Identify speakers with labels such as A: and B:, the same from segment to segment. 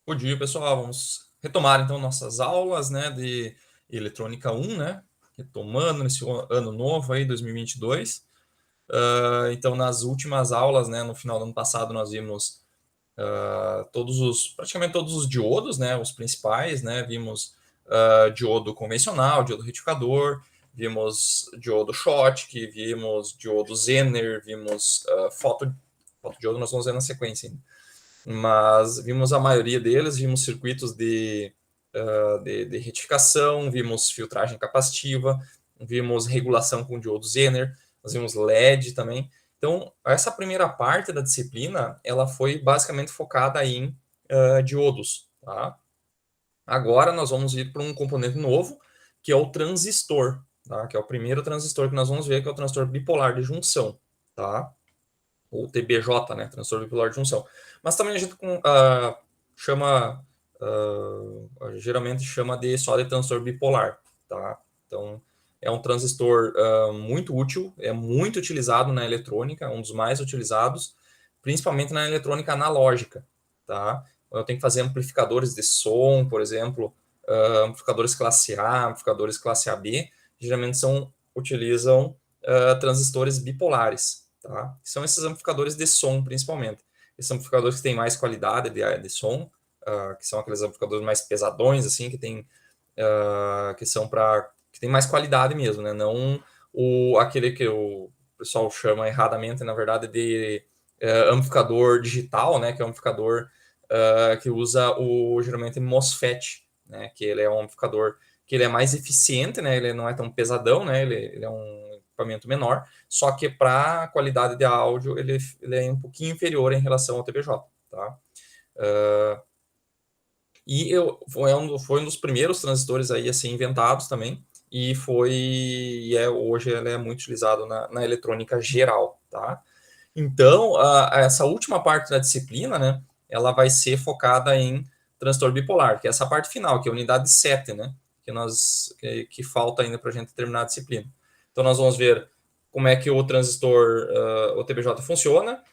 A: Bom dia, pessoal. Vamos retomar então nossas aulas, né, de eletrônica 1, né? Retomando nesse ano novo aí, 2022. Então, nas últimas aulas, né, no final do ano passado, nós vimos praticamente todos os diodos, né, os principais, né? Vimos diodo convencional, diodo retificador, vimos diodo Schottky, vimos diodo Zener, vimos fotodiodo, nós vamos ver na sequência ainda. Mas vimos a maioria deles, vimos circuitos de retificação, vimos filtragem capacitiva, vimos regulação com diodo Zener, nós vimos LED também. Então, essa primeira parte da disciplina, ela foi basicamente focada em diodos, tá? Agora nós vamos ir para um componente novo, que é o transistor, tá? Que é o primeiro transistor que nós vamos ver, que é o transistor bipolar de junção, tá? Ou TBJ, né, transistor bipolar de junção. Mas também a gente chama, geralmente chama só de transistor bipolar, tá? Então, é um transistor muito útil, é muito utilizado na eletrônica, um dos mais utilizados, principalmente na eletrônica analógica, tá? Eu tenho que fazer amplificadores de som, por exemplo, amplificadores classe A, amplificadores classe AB, geralmente utilizam transistores bipolares, tá? São esses amplificadores de som, principalmente. Esses amplificadores que têm mais qualidade de som, que são aqueles amplificadores mais pesadões, assim, que são que tem mais qualidade mesmo, né? Não aquele que o pessoal chama erradamente, na verdade, de amplificador digital, né? Que é um amplificador que usa geralmente MOSFET, né? Que ele é um amplificador que ele é mais eficiente, né? Ele não é tão pesadão, né? Ele é um equipamento menor, só que para qualidade de áudio ele é um pouquinho inferior em relação ao TBJ, tá? Foi um dos primeiros transistores aí a ser inventados também, hoje ele é muito utilizado na eletrônica geral, tá? Então, essa última parte da disciplina, né, ela vai ser focada em transistor bipolar, que é essa parte final, que é a unidade 7, né, que falta ainda para a gente terminar a disciplina. Então, nós vamos ver como é que o transistor, o TBJ funciona,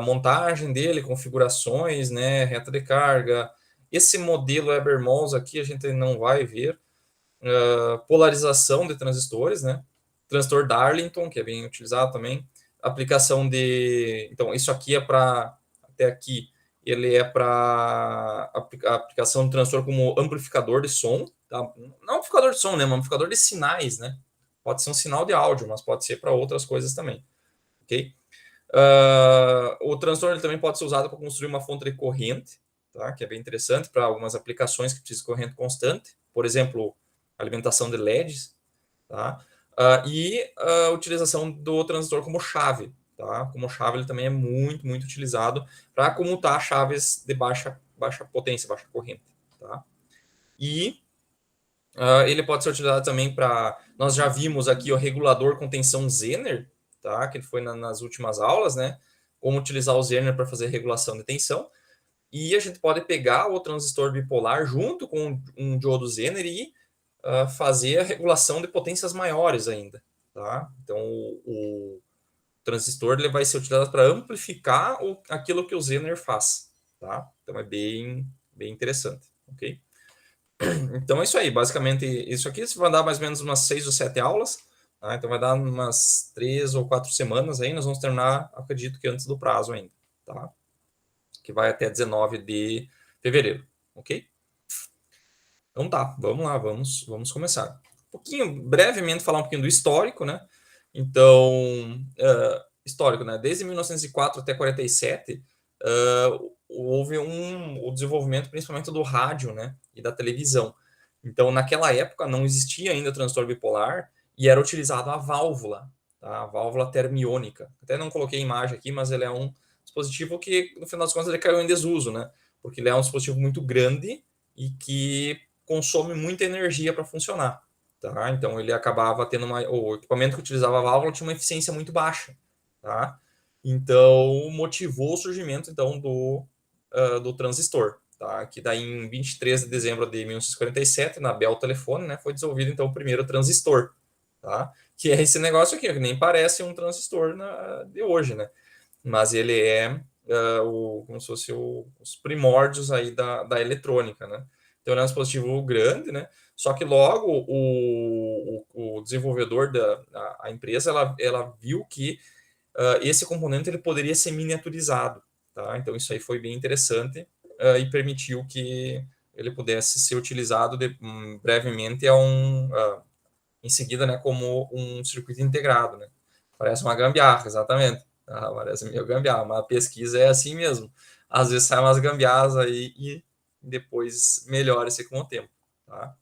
A: montagem dele, configurações, né, reta de carga. Esse modelo Eber-Mons aqui a gente não vai ver. Polarização de transistores, né? Transistor Darlington, que é bem utilizado também. Aplicação de... Então, isso aqui é para... Até aqui, ele é para aplicação de transistor como amplificador de som. Tá? Não amplificador de som, né? Mas amplificador de sinais, né? Pode ser um sinal de áudio, mas pode ser para outras coisas também. Ok? O transistor ele também pode ser usado para construir uma fonte de corrente, tá? Que é bem interessante para algumas aplicações que precisam de corrente constante. Por exemplo, alimentação de LEDs, tá? A utilização do transistor como chave, tá? Como chave ele também é muito, muito utilizado para comutar chaves de baixa potência, baixa corrente, tá? E ele pode ser utilizado também para... Nós já vimos aqui o regulador com tensão Zener, tá? Que foi nas últimas aulas, né? Como utilizar o Zener para fazer regulação de tensão. E a gente pode pegar o transistor bipolar junto com um diodo Zener e fazer a regulação de potências maiores ainda, tá? Então, o transistor ele vai ser utilizado para amplificar aquilo que o Zener faz, tá? Então, é bem, bem interessante, ok? Então é isso aí, basicamente isso aqui vai dar mais ou menos umas 6 ou 7 aulas, tá? Então vai dar umas 3 ou 4 semanas aí, nós vamos terminar, acredito que antes do prazo ainda, tá? Que vai até 19 de fevereiro, ok? Então tá, vamos lá, vamos começar. Brevemente falar um pouquinho do histórico, né? Então, histórico, né? Desde 1904 até 47, houve o desenvolvimento principalmente do rádio, né? E da televisão. Então, naquela época, não existia ainda transistor bipolar e era utilizado a válvula, tá? A válvula termiônica. Até não coloquei imagem aqui, mas ele é um dispositivo que, no final das contas, ele caiu em desuso, né? Porque ele é um dispositivo muito grande e que consome muita energia para funcionar. Tá? Então ele acabava tendo o equipamento que utilizava a válvula tinha uma eficiência muito baixa. Tá? Então motivou o surgimento então do transistor. Tá? Que daí em 23 de dezembro de 1947, na Bell Telefone, né, foi desenvolvido então o primeiro transistor. Tá? Que é esse negócio aqui, que nem parece um transistor de hoje, né? Mas ele é como se fosse os primórdios aí da eletrônica, né? Então ele é um dispositivo grande, né? Só que logo o desenvolvedor a empresa ela viu que esse componente ele poderia ser miniaturizado, tá? Então isso aí foi bem interessante e permitiu que ele pudesse ser utilizado brevemente em seguida, né, como um circuito integrado, né? Parece uma gambiarra, exatamente. Parece meio gambiarra, mas a pesquisa é assim mesmo. Às vezes sai umas gambiarras aí e depois melhora-se com o tempo, tá?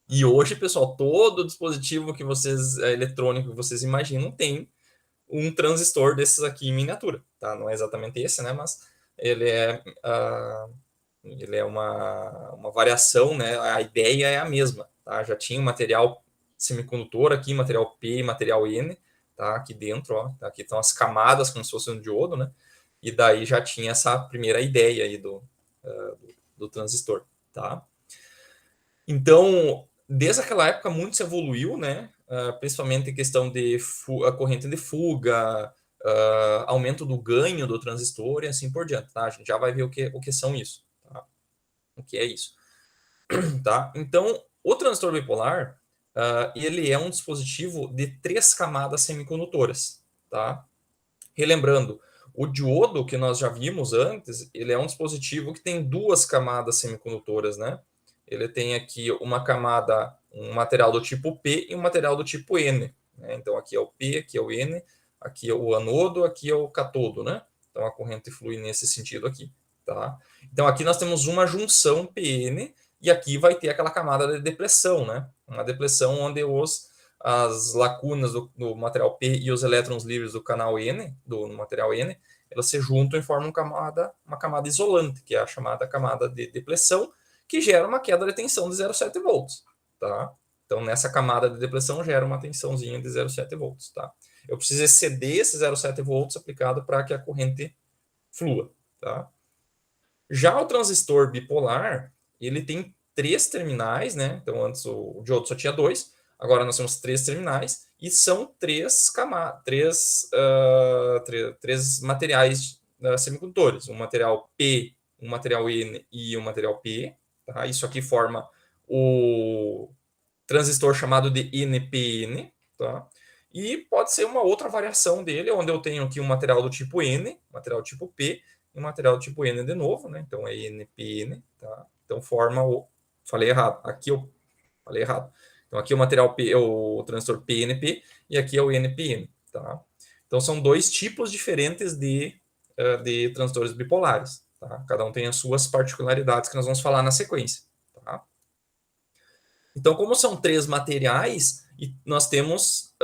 A: E hoje, pessoal, todo dispositivo que vocês eletrônico que vocês imaginam tem um transistor desses aqui em miniatura, tá? Não é exatamente esse, né? Mas ele é, ele é uma variação, né? A ideia é a mesma, tá? Já tinha um material semicondutor aqui, material P, material N, tá? Aqui dentro, ó, aqui estão as camadas como se fosse um diodo, né? E daí já tinha essa primeira ideia aí do transistor, tá? Então, desde aquela época muito se evoluiu, né? Principalmente em questão de a corrente de fuga, aumento do ganho do transistor e assim por diante, tá? A gente já vai ver o que são isso, tá? O que é isso, tá? Então, o transistor bipolar, ele é um dispositivo de 3 camadas semicondutoras, tá? Relembrando, o diodo que nós já vimos antes, ele é um dispositivo que tem 2 camadas semicondutoras, né? Ele tem aqui uma camada, um material do tipo P e um material do tipo N, né? Então aqui é o P, aqui é o N, aqui é o anodo, aqui é o catodo, né? Então a corrente flui nesse sentido aqui, tá? Então aqui nós temos uma junção PN e aqui vai ter aquela camada de depressão, né? Uma depressão onde as lacunas do material P e os elétrons livres do canal N, do material N, elas se juntam e formam uma camada isolante, que é a chamada camada de depressão, que gera uma queda de tensão de 0,7 volts, tá? Então, nessa camada de depressão gera uma tensãozinha de 0,7 volts, tá? Eu preciso exceder esse 0,7 volts aplicado para que a corrente flua, tá? Já o transistor bipolar, ele tem 3 terminais, né? Então, antes o diodo só tinha 2, agora nós temos 3 terminais e são 3 materiais semicondutores: um material P, um material N e um material P. Tá? Isso aqui forma o transistor chamado de NPN, tá? E pode ser uma outra variação dele, onde eu tenho aqui um material do tipo N, material tipo P, e um material do tipo N de novo, né? Então é NPN, tá? Então forma o. Falei errado. Aqui eu falei errado. Então aqui o material P é o transistor PNP e aqui é o NPN, tá? Então são 2 tipos diferentes de transistores bipolares, tá? Cada um tem as suas particularidades que nós vamos falar na sequência, tá? Então, como são 3 materiais, e nós temos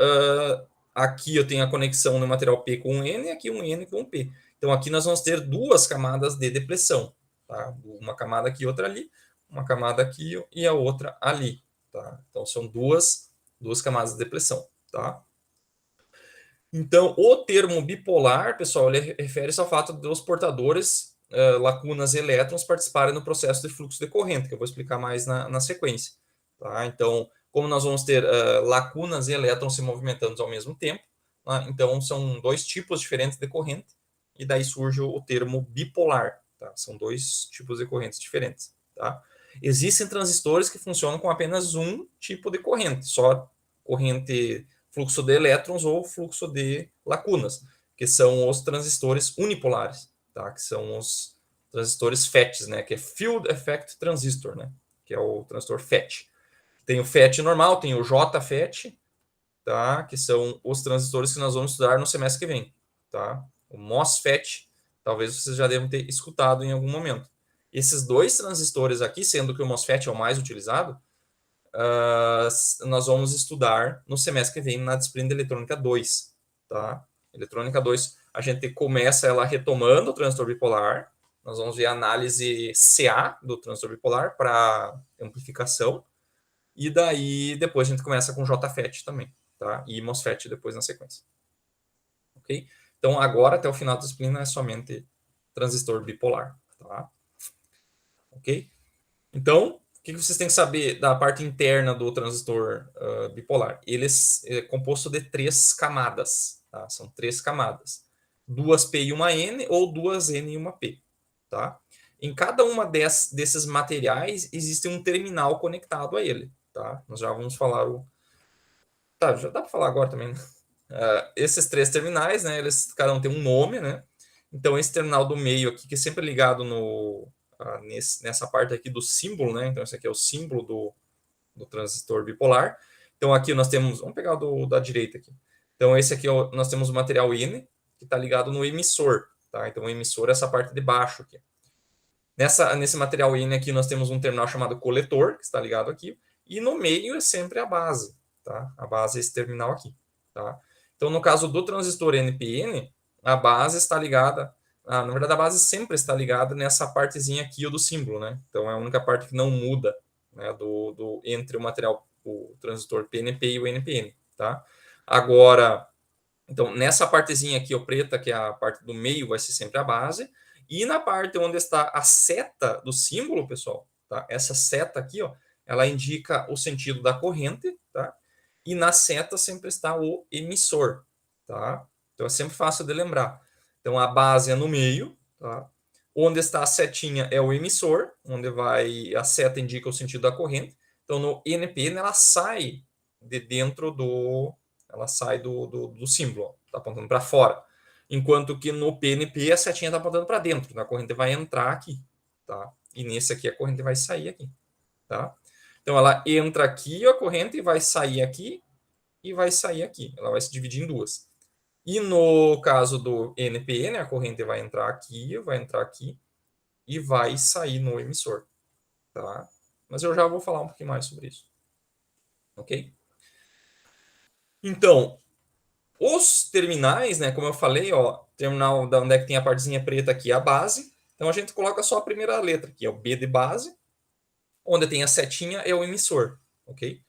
A: aqui eu tenho a conexão no material P com um N e aqui um N com um P. Então, aqui nós vamos ter 2 camadas de depressão. Tá? Uma camada aqui, outra ali, uma camada aqui e a outra ali. Tá? Então, são duas camadas de depressão. Tá? Então, o termo bipolar, pessoal, ele refere-se ao fato dos portadores, lacunas e elétrons, participarem no processo de fluxo de corrente, que eu vou explicar mais na sequência. Tá? Então, como nós vamos ter lacunas e elétrons se movimentando ao mesmo tempo, tá? Então são 2 tipos diferentes de corrente, e daí surge o termo bipolar. Tá? São 2 tipos de correntes diferentes. Tá? Existem transistores que funcionam com apenas um tipo de corrente, só corrente fluxo de elétrons ou fluxo de lacunas, que são os transistores unipolares, tá? Que são os transistores FETs, né? Que é Field Effect Transistor, né? Que é o transistor FET. Tem o FET normal, tem o JFET, tá? Que são os transistores que nós vamos estudar no semestre que vem, tá? O MOSFET, talvez vocês já devam ter escutado em algum momento. Esses 2 transistores aqui, sendo que o MOSFET é o mais utilizado, nós vamos estudar no semestre que vem na disciplina de Eletrônica 2, tá? Eletrônica 2, a gente começa ela retomando o transistor bipolar, nós vamos ver a análise CA do transistor bipolar para amplificação, e daí depois a gente começa com JFET também, tá? E MOSFET depois na sequência. Ok? Então agora até o final da disciplina é somente transistor bipolar, tá? Ok? Então, o que vocês têm que saber da parte interna do transistor bipolar? Ele é composto de 3 camadas, tá? São 3 camadas. duas P e uma N, ou duas N e uma P, tá? Em cada uma desses materiais existe um terminal conectado a ele, tá? Nós já vamos falar o... Tá, já dá para falar agora também, né? Esses três terminais, né? Eles, cada um tem um nome, né? Então, esse terminal do meio aqui, que é sempre ligado nessa parte aqui do símbolo, né? Então, esse aqui é o símbolo do transistor bipolar. Então, aqui nós temos... Vamos pegar o da direita aqui. Então, esse aqui nós temos o material N, que está ligado no emissor, tá? Então, o emissor é essa parte de baixo aqui. Nesse material N aqui, nós temos um terminal chamado coletor, que está ligado aqui, e no meio é sempre a base, tá? A base é esse terminal aqui, tá? Então, no caso do transistor NPN, a base está ligada... na verdade, a base sempre está ligada nessa partezinha aqui do símbolo, né? Então, é a única parte que não muda, né, entre o material, o transistor PNP e o NPN, tá? Agora, então, nessa partezinha aqui, o preta, que é a parte do meio, vai ser sempre a base. E na parte onde está a seta do símbolo, pessoal, tá? Essa seta aqui, ó, ela indica o sentido da corrente, tá? E na seta sempre está o emissor, tá? Então é sempre fácil de lembrar. Então a base é no meio, tá? Onde está a setinha é o emissor, onde vai a seta indica o sentido da corrente. Então no NPN ela sai de dentro ela sai do símbolo, está apontando para fora. Enquanto que no PNP a setinha está apontando para dentro, a corrente vai entrar aqui, tá? E nesse aqui a corrente vai sair aqui, tá? Então ela entra aqui a corrente vai sair aqui e vai sair aqui. Ela vai se dividir em duas. E no caso do NPN, a corrente vai entrar aqui e vai sair no emissor, tá? Mas eu já vou falar um pouquinho mais sobre isso. Ok? Então, os terminais, né, como eu falei, ó, terminal da onde é que tem a partezinha preta aqui é a base. Então a gente coloca só a primeira letra, que é o B de base. Onde tem a setinha é o emissor, ok?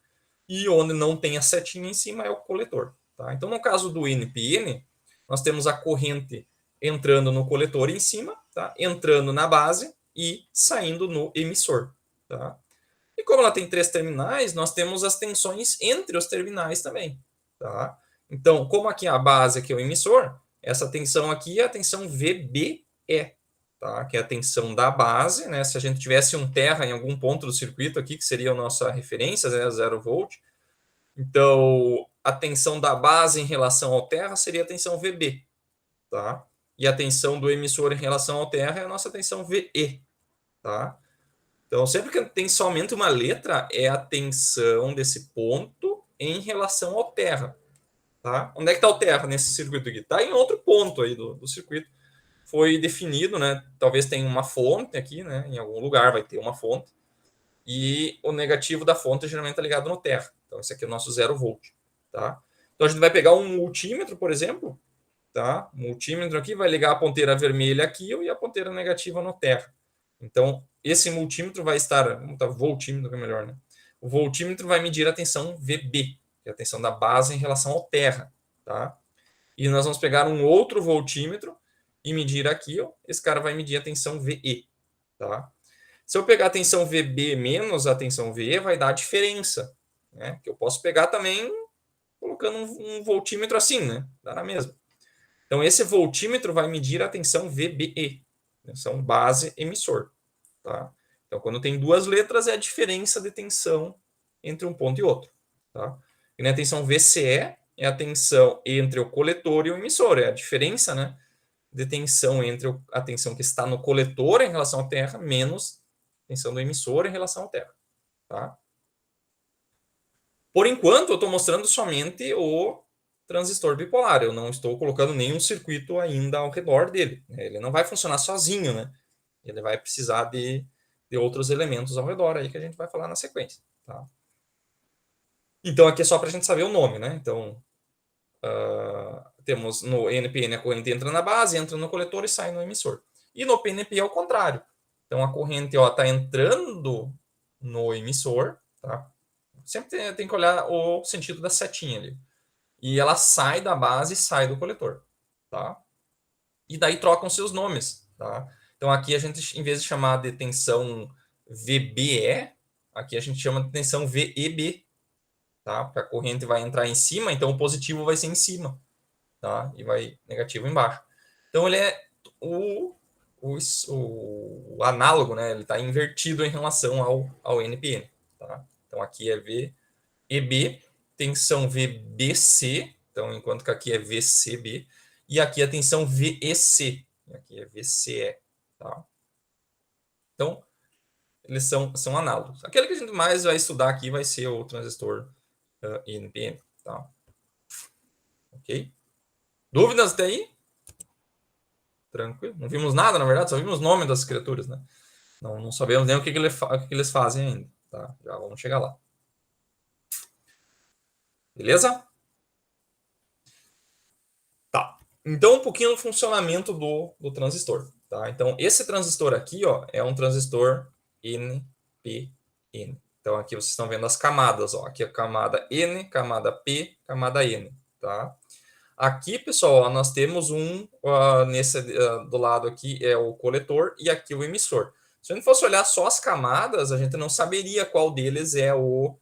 A: E onde não tem a setinha em cima é o coletor, tá? Então no caso do NPN, nós temos a corrente entrando no coletor em cima, tá? Entrando na base e saindo no emissor, tá? E como ela tem três terminais, nós temos as tensões entre os terminais também, tá? Então, como aqui a base aqui é o emissor, essa tensão aqui é a tensão VBE, tá? Que é a tensão da base, né? Se a gente tivesse um terra em algum ponto do circuito aqui, que seria a nossa referência, né? 0 volt. Então, a tensão da base em relação ao terra seria a tensão VB, tá? E a tensão do emissor em relação ao terra é a nossa tensão VE, tá? Então, sempre que tem somente uma letra, é a tensão desse ponto em relação ao terra. Tá? Onde é que está o terra nesse circuito aqui? Está em outro ponto aí do circuito. Foi definido, né? Talvez tenha uma fonte aqui, né? Em algum lugar vai ter uma fonte. E o negativo da fonte geralmente está ligado no terra. Então, esse aqui é o nosso 0 volt. Tá? Então, a gente vai pegar um multímetro, por exemplo. Tá? O multímetro aqui vai ligar a ponteira vermelha aqui e a ponteira negativa no terra. Então, esse multímetro vai estar... Vamos botar voltímetro, que é melhor, né? O voltímetro vai medir a tensão VB, que é a tensão da base em relação ao terra. Tá? E nós vamos pegar um outro voltímetro e medir aqui. Ó, esse cara vai medir a tensão VE. Tá? Se eu pegar a tensão VB menos a tensão VE, vai dar a diferença. Né? Que eu posso pegar também colocando um voltímetro assim, né? Dá na mesma. Então, esse voltímetro vai medir a tensão VBE, tensão base emissor. Tá? Então, quando tem duas letras, é a diferença de tensão entre um ponto e outro. Tá? E a tensão VCE é a tensão entre o coletor e o emissor, é a diferença, né, de tensão entre a tensão que está no coletor em relação à Terra menos a tensão do emissor em relação à Terra. Tá? Por enquanto, eu estou mostrando somente o transistor bipolar. Eu não estou colocando nenhum circuito ainda ao redor dele. Ele não vai funcionar sozinho, né? Ele vai precisar de outros elementos ao redor aí que a gente vai falar na sequência. Tá? Então, aqui é só para a gente saber o nome, né? Então, temos no NPN a corrente entra na base, entra no coletor e sai no emissor. E no PNP é o contrário. Então, a corrente está entrando no emissor, tá? Sempre tem que olhar o sentido da setinha ali. E ela sai da base e sai do coletor, tá? E daí trocam seus nomes, tá? Então aqui a gente, em vez de chamar de tensão VBE, aqui a gente chama de tensão VEB, tá? Porque a corrente vai entrar em cima, então o positivo vai ser em cima, tá? E vai negativo embaixo. Então, ele é o análogo, né? Ele está invertido em relação ao NPN. Tá? Então, aqui é VEB, tensão VBC, então, enquanto que aqui é VCB, e aqui a tensão VEC, aqui é VCE. Tá? Então, eles são análogos. Aquele que a gente mais vai estudar aqui vai ser o transistor NPN. Tá? Ok? Dúvidas até aí? Tranquilo. Não vimos nada, na verdade, só vimos o nome das criaturas, né? Não sabemos nem o que eles fazem ainda. Tá? Já vamos chegar lá. Beleza? Tá. Então, um pouquinho do funcionamento do transistor. Tá? Então, esse transistor aqui ó, é um transistor NPN. Então, aqui vocês estão vendo as camadas. Ó. Aqui é a camada N, camada P, camada N. Tá? Aqui, pessoal, ó, nós temos do lado aqui é o coletor e aqui o emissor. Se a gente fosse olhar só as camadas, a gente não saberia qual deles é o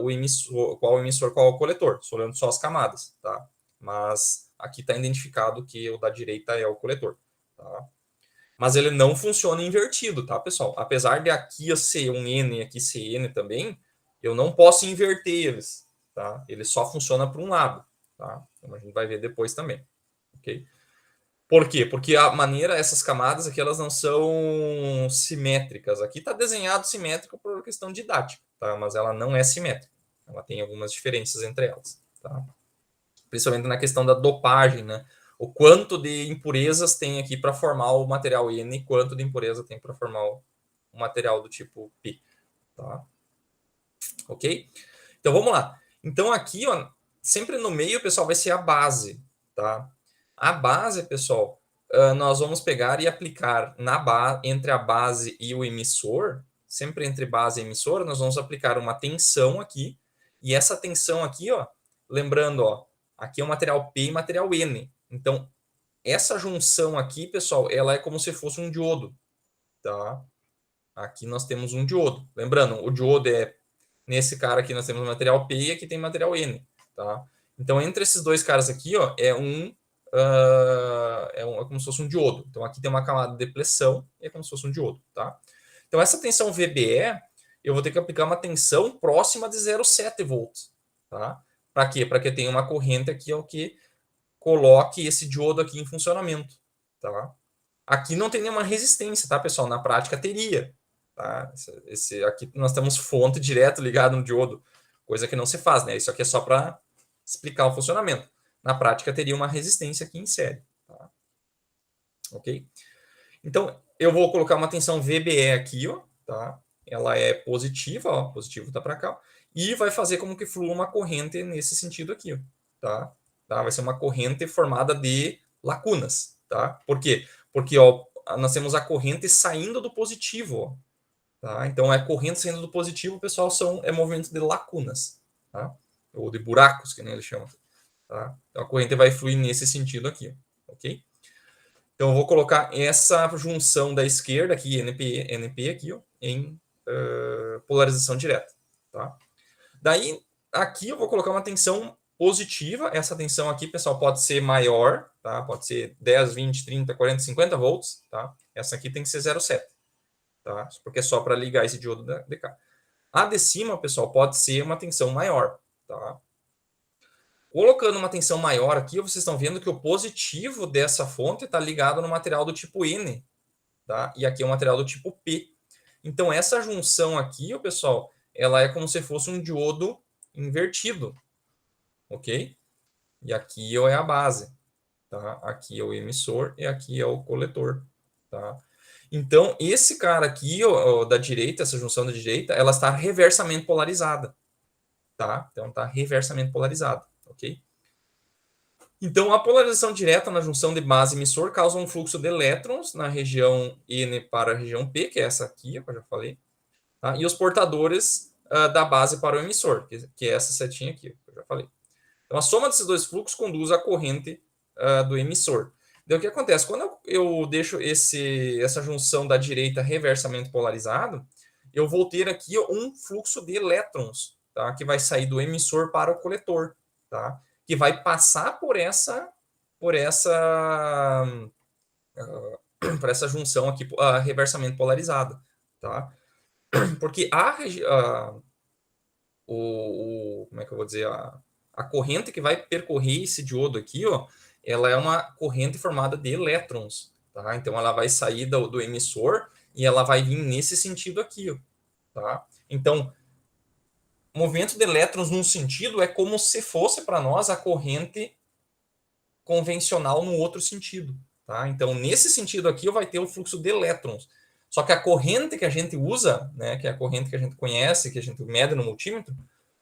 A: emissor, qual o coletor, olhando só as camadas, tá? Mas aqui está identificado que o da direita é o coletor, tá? Mas ele não funciona invertido, tá, pessoal? Apesar de aqui ser um N e aqui ser N também, eu não posso inverter eles, tá? Ele só funciona para um lado, tá? Como a gente vai ver depois também, ok? Por quê? Porque a maneira, essas camadas aqui, elas não são simétricas. Aqui está desenhado simétrico por questão didática, tá? Mas ela não é simétrica. Ela tem algumas diferenças entre elas, tá? Principalmente na questão da dopagem, né? O quanto de impurezas tem aqui para formar o material N e quanto de impureza tem para formar o material do tipo P, tá? Ok? Então, vamos lá. Então, aqui, ó, sempre no meio, pessoal, vai ser a base, tá? A base, pessoal, nós vamos pegar e aplicar entre a base e o emissor, sempre entre base e emissor, nós vamos aplicar uma tensão aqui, e essa tensão aqui, ó, lembrando, ó, aqui é o material P e material N. Então, essa junção aqui, pessoal, ela é como se fosse um diodo, tá? Aqui nós temos um diodo. Lembrando, o diodo nesse cara aqui nós temos material P e aqui tem material N, tá? Então, entre esses dois caras aqui, ó, é como se fosse um diodo. Então, aqui tem uma camada de depleção e é como se fosse um diodo, tá? Então, essa tensão VBE, eu vou ter que aplicar uma tensão próxima de 0,7 volts, tá? Para quê? Para que tenha uma corrente aqui, ó, que coloque esse diodo aqui em funcionamento, tá? Aqui não tem nenhuma resistência, tá, pessoal? Na prática teria, tá? Aqui nós temos fonte direto ligada no diodo, coisa que não se faz, né? Isso aqui é só para explicar o funcionamento. Na prática teria uma resistência aqui em série, tá? Ok? Então, eu vou colocar uma tensão VBE aqui, ó, tá? Ela é positiva, ó, positivo tá para cá, e vai fazer como que flua uma corrente nesse sentido aqui, ó, tá? Vai ser uma corrente formada de lacunas, tá? Por quê? Porque ó, nós temos a corrente saindo do positivo, ó, tá? Então, a corrente saindo do positivo, pessoal, é movimento de lacunas, tá? Ou de buracos, que nem eles chamam, tá? Então, a corrente vai fluir nesse sentido aqui, ok? Então, eu vou colocar essa junção da esquerda aqui, NP aqui, ó, em polarização direta, tá? Daí, aqui eu vou colocar uma tensão positiva. Essa tensão aqui, pessoal, pode ser maior, tá? Pode ser 10, 20, 30, 40, 50 volts, tá? Essa aqui tem que ser 0,7, tá? Porque é só para ligar esse diodo de cá. A de cima, pessoal, pode ser uma tensão maior, tá? Colocando uma tensão maior aqui, vocês estão vendo que o positivo dessa fonte está ligado no material do tipo N, tá? E aqui é o material do tipo P. Então, essa junção aqui, pessoal, ela é como se fosse um diodo invertido, ok? E aqui é a base, tá? Aqui é o emissor e aqui é o coletor, tá? Então, esse cara aqui, ó, da direita, essa junção da direita, ela está reversamente polarizada, tá? Então, está reversamente polarizada, ok? Então, a polarização direta na junção de base e emissor causa um fluxo de elétrons na região N para a região P, que é essa aqui, que eu já falei, tá? E os portadores da base para o emissor, que é essa setinha aqui, que eu já falei. Então, a soma desses dois fluxos conduz à corrente do emissor. Então, o que acontece? Quando eu deixo essa junção da direita reversamente polarizado, eu vou ter aqui um fluxo de elétrons, tá? Que vai sair do emissor para o coletor, tá? Que vai passar por essa
B: por essa junção aqui, a reversamento polarizada, tá? Porque como é que eu vou dizer, a corrente que vai percorrer esse diodo aqui, ó, ela é uma corrente formada de elétrons, tá? Então ela vai sair do emissor e ela vai vir nesse sentido aqui, ó, tá? Então, movimento de elétrons num sentido é como se fosse para nós a corrente convencional no outro sentido, tá? Então, nesse sentido aqui, vai ter o fluxo de elétrons. Só que a corrente que a gente usa, né, que é a corrente que a gente conhece, que a gente mede no multímetro,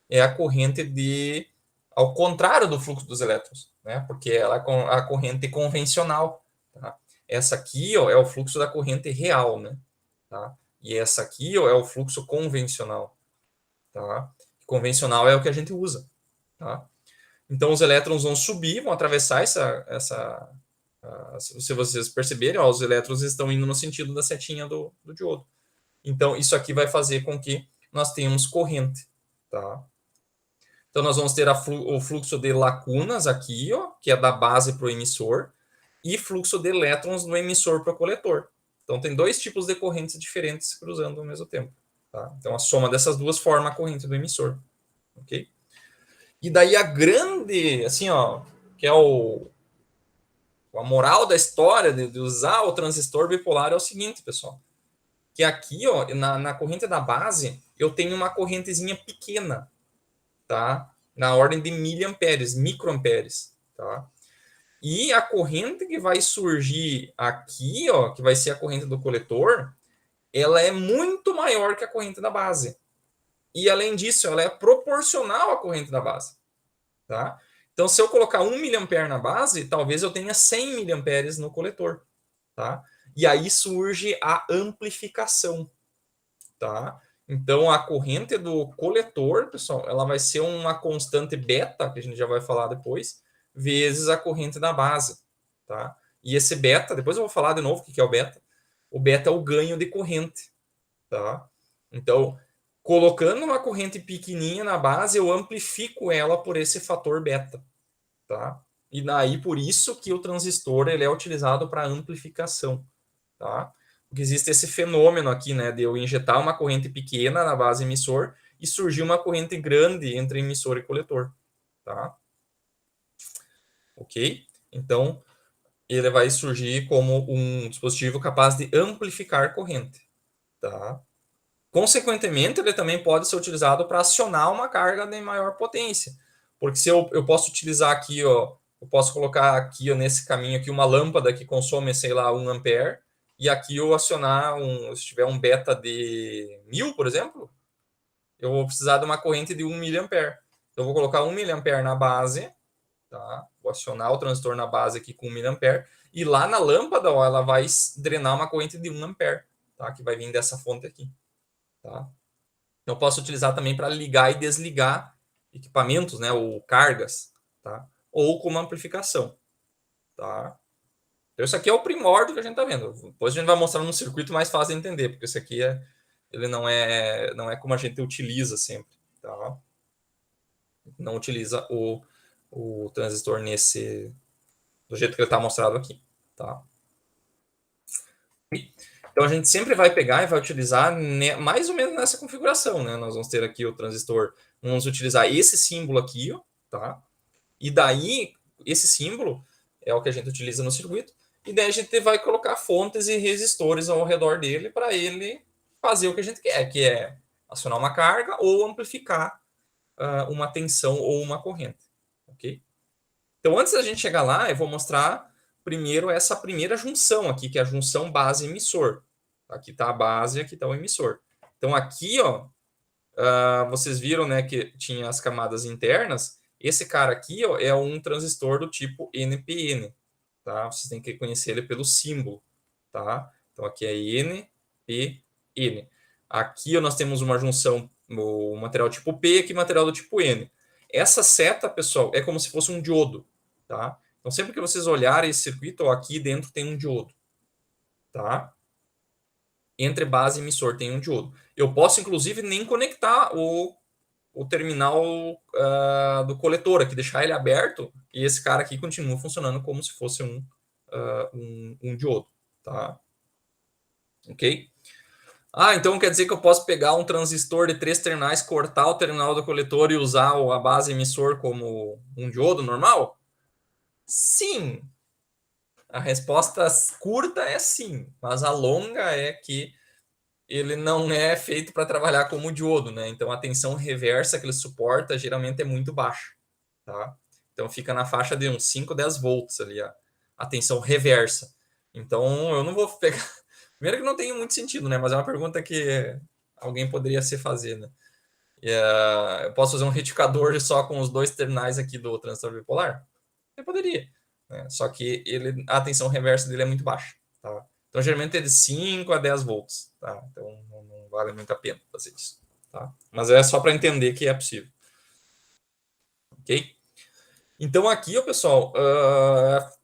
B: é a corrente ao contrário do fluxo dos elétrons, né? Porque ela é a corrente convencional, tá? Essa aqui, ó, é o fluxo da corrente real, né? Tá? E essa aqui, ó, é o fluxo convencional, tá? Convencional é o que a gente usa, tá? Então os elétrons vão subir, vão atravessar se vocês perceberem, ó, os elétrons estão indo no sentido da setinha do diodo. Então isso aqui vai fazer com que nós tenhamos corrente, tá? Então nós vamos ter o fluxo de lacunas aqui, ó, que é da base para o emissor, e fluxo de elétrons do emissor para o coletor. Então tem dois tipos de correntes diferentes cruzando ao mesmo tempo, tá? Então a soma dessas duas forma a corrente do emissor, ok? E daí a grande, assim, ó, que é a moral da história de usar o transistor bipolar é o seguinte, pessoal. Que aqui, ó, na corrente da base, eu tenho uma correntezinha pequena, tá? Na ordem de miliamperes, microamperes, tá? E a corrente que vai surgir aqui, ó, que vai ser a corrente do coletor, ela é muito maior que a corrente da base. E além disso, ela é proporcional à corrente da base, tá? Então, se eu colocar 1 miliampere na base, talvez eu tenha 100 miliamperes no coletor, tá? E aí surge a amplificação, tá? Então, a corrente do coletor, pessoal, ela vai ser uma constante beta, que a gente já vai falar depois, vezes a corrente da base, tá? E esse beta, depois eu vou falar de novo o que é o beta. O beta é o ganho de corrente, tá? Então, colocando uma corrente pequenininha na base, eu amplifico ela por esse fator beta, tá? E daí por isso que o transistor ele é utilizado para amplificação, tá? Porque existe esse fenômeno aqui, né, de eu injetar uma corrente pequena na base emissor e surgir uma corrente grande entre emissor e coletor, tá? Ok? Então, ele vai surgir como um dispositivo capaz de amplificar corrente, tá? Consequentemente, ele também pode ser utilizado para acionar uma carga de maior potência. Porque se eu posso utilizar aqui, ó, eu posso colocar aqui ó, nesse caminho aqui uma lâmpada que consome, sei lá, 1 ampere, e aqui eu acionar, se tiver um beta de 1000, por exemplo, eu vou precisar de uma corrente de 1 miliampere. Então, eu vou colocar 1 miliampere na base, tá? Vou acionar o transistor na base aqui com 1 miliampere, e lá na lâmpada, ó, ela vai drenar uma corrente de 1 ampere, tá? Que vai vir dessa fonte aqui, tá? Eu posso utilizar também para ligar e desligar equipamentos, né, ou cargas, tá? Ou como amplificação, tá? Então, isso aqui é o primórdio que a gente está vendo. Depois a gente vai mostrar num circuito mais fácil de entender, porque isso aqui ele não é como a gente utiliza sempre, tá? Não utiliza o transistor do jeito que ele está mostrado aqui, tá? Então a gente sempre vai pegar e vai utilizar mais ou menos nessa configuração, né? Nós vamos ter aqui o transistor, vamos utilizar esse símbolo aqui, ó, tá? E daí, esse símbolo é o que a gente utiliza no circuito, e daí a gente vai colocar fontes e resistores ao redor dele para ele fazer o que a gente quer, que é acionar uma carga ou amplificar uma tensão ou uma corrente, ok? Então, antes da gente chegar lá, eu vou mostrar primeiro essa primeira junção aqui, que é a junção base-emissor. Aqui está a base e aqui está o emissor. Então, aqui, ó, vocês viram, né, que tinha as camadas internas. Esse cara aqui, ó, é um transistor do tipo NPN, tá? Vocês têm que conhecer ele pelo símbolo, tá? Então, aqui é NPN. Aqui ó, nós temos uma junção, o material tipo P, aqui material do tipo N. Essa seta, pessoal, é como se fosse um diodo, tá? Então, sempre que vocês olharem esse circuito, ó, aqui dentro tem um diodo, tá? Entre base e emissor tem um diodo. Eu posso, inclusive, nem conectar o terminal do coletor aqui, deixar ele aberto, e esse cara aqui continua funcionando como se fosse um diodo, tá? Ok? Então quer dizer que eu posso pegar um transistor de 3 terminais, cortar o terminal do coletor e usar a base emissor como um diodo normal? Sim. A resposta curta é sim, mas a longa é que ele não é feito para trabalhar como diodo, né? Então a tensão reversa que ele suporta geralmente é muito baixa, tá? Então fica na faixa de uns 5, 10 volts ali a tensão reversa. Então eu não vou pegar. Primeiro que não tem muito sentido, né? Mas é uma pergunta que alguém poderia se fazer, né? Eu posso fazer um retificador só com os 2 terminais aqui do transistor bipolar? Eu poderia, né? Só que a tensão reversa dele é muito baixa, tá? Então, geralmente é de 5 a 10 volts, tá? Então, não vale muito a pena fazer isso, tá? Mas é só para entender que é possível. Ok? Então, aqui, pessoal,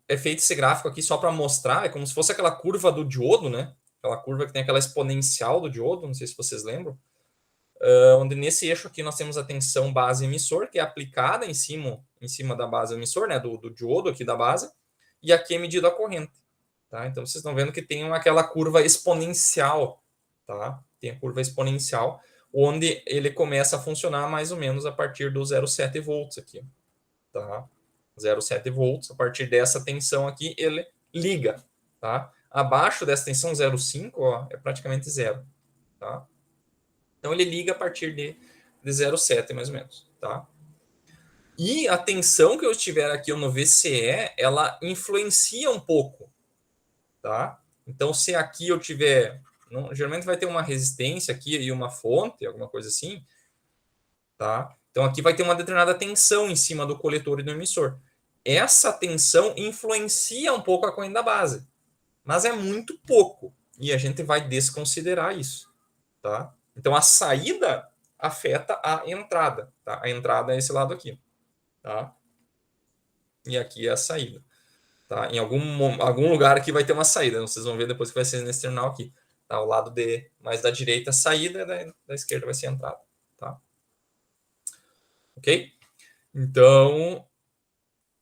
B: é feito esse gráfico aqui só para mostrar, é como se fosse aquela curva do diodo, né? Aquela curva que tem aquela exponencial do diodo, não sei se vocês lembram. Onde nesse eixo aqui nós temos a tensão base emissor, que é aplicada em cima da base emissor, né? Do diodo aqui da base, e aqui é medida a corrente. Tá? Então, vocês estão vendo que tem aquela curva exponencial. Tá? Tem a curva exponencial, onde ele começa a funcionar mais ou menos a partir do 0,7 volts aqui. Tá? 0,7 volts, a partir dessa tensão aqui, ele liga. Tá? Abaixo dessa tensão 0,5, ó, é praticamente zero. Tá? Então, ele liga a partir de 0,7, mais ou menos. Tá? E a tensão que eu estiver aqui no VCE, ela influencia um pouco. Tá? Então, se aqui eu tiver... geralmente vai ter uma resistência aqui e uma fonte, alguma coisa assim. Tá? Então, aqui vai ter uma determinada tensão em cima do coletor e do emissor. Essa tensão influencia um pouco a corrente da base, mas é muito pouco. E a gente vai desconsiderar isso. Tá? Então, a saída afeta a entrada. Tá? A entrada é esse lado aqui. Tá? E aqui é a saída. Tá? Em algum lugar aqui vai ter uma saída. Vocês vão ver depois que vai ser nesse terminal aqui. Tá? O lado mais da direita a saída, da esquerda vai ser a entrada. Tá? Ok? Então,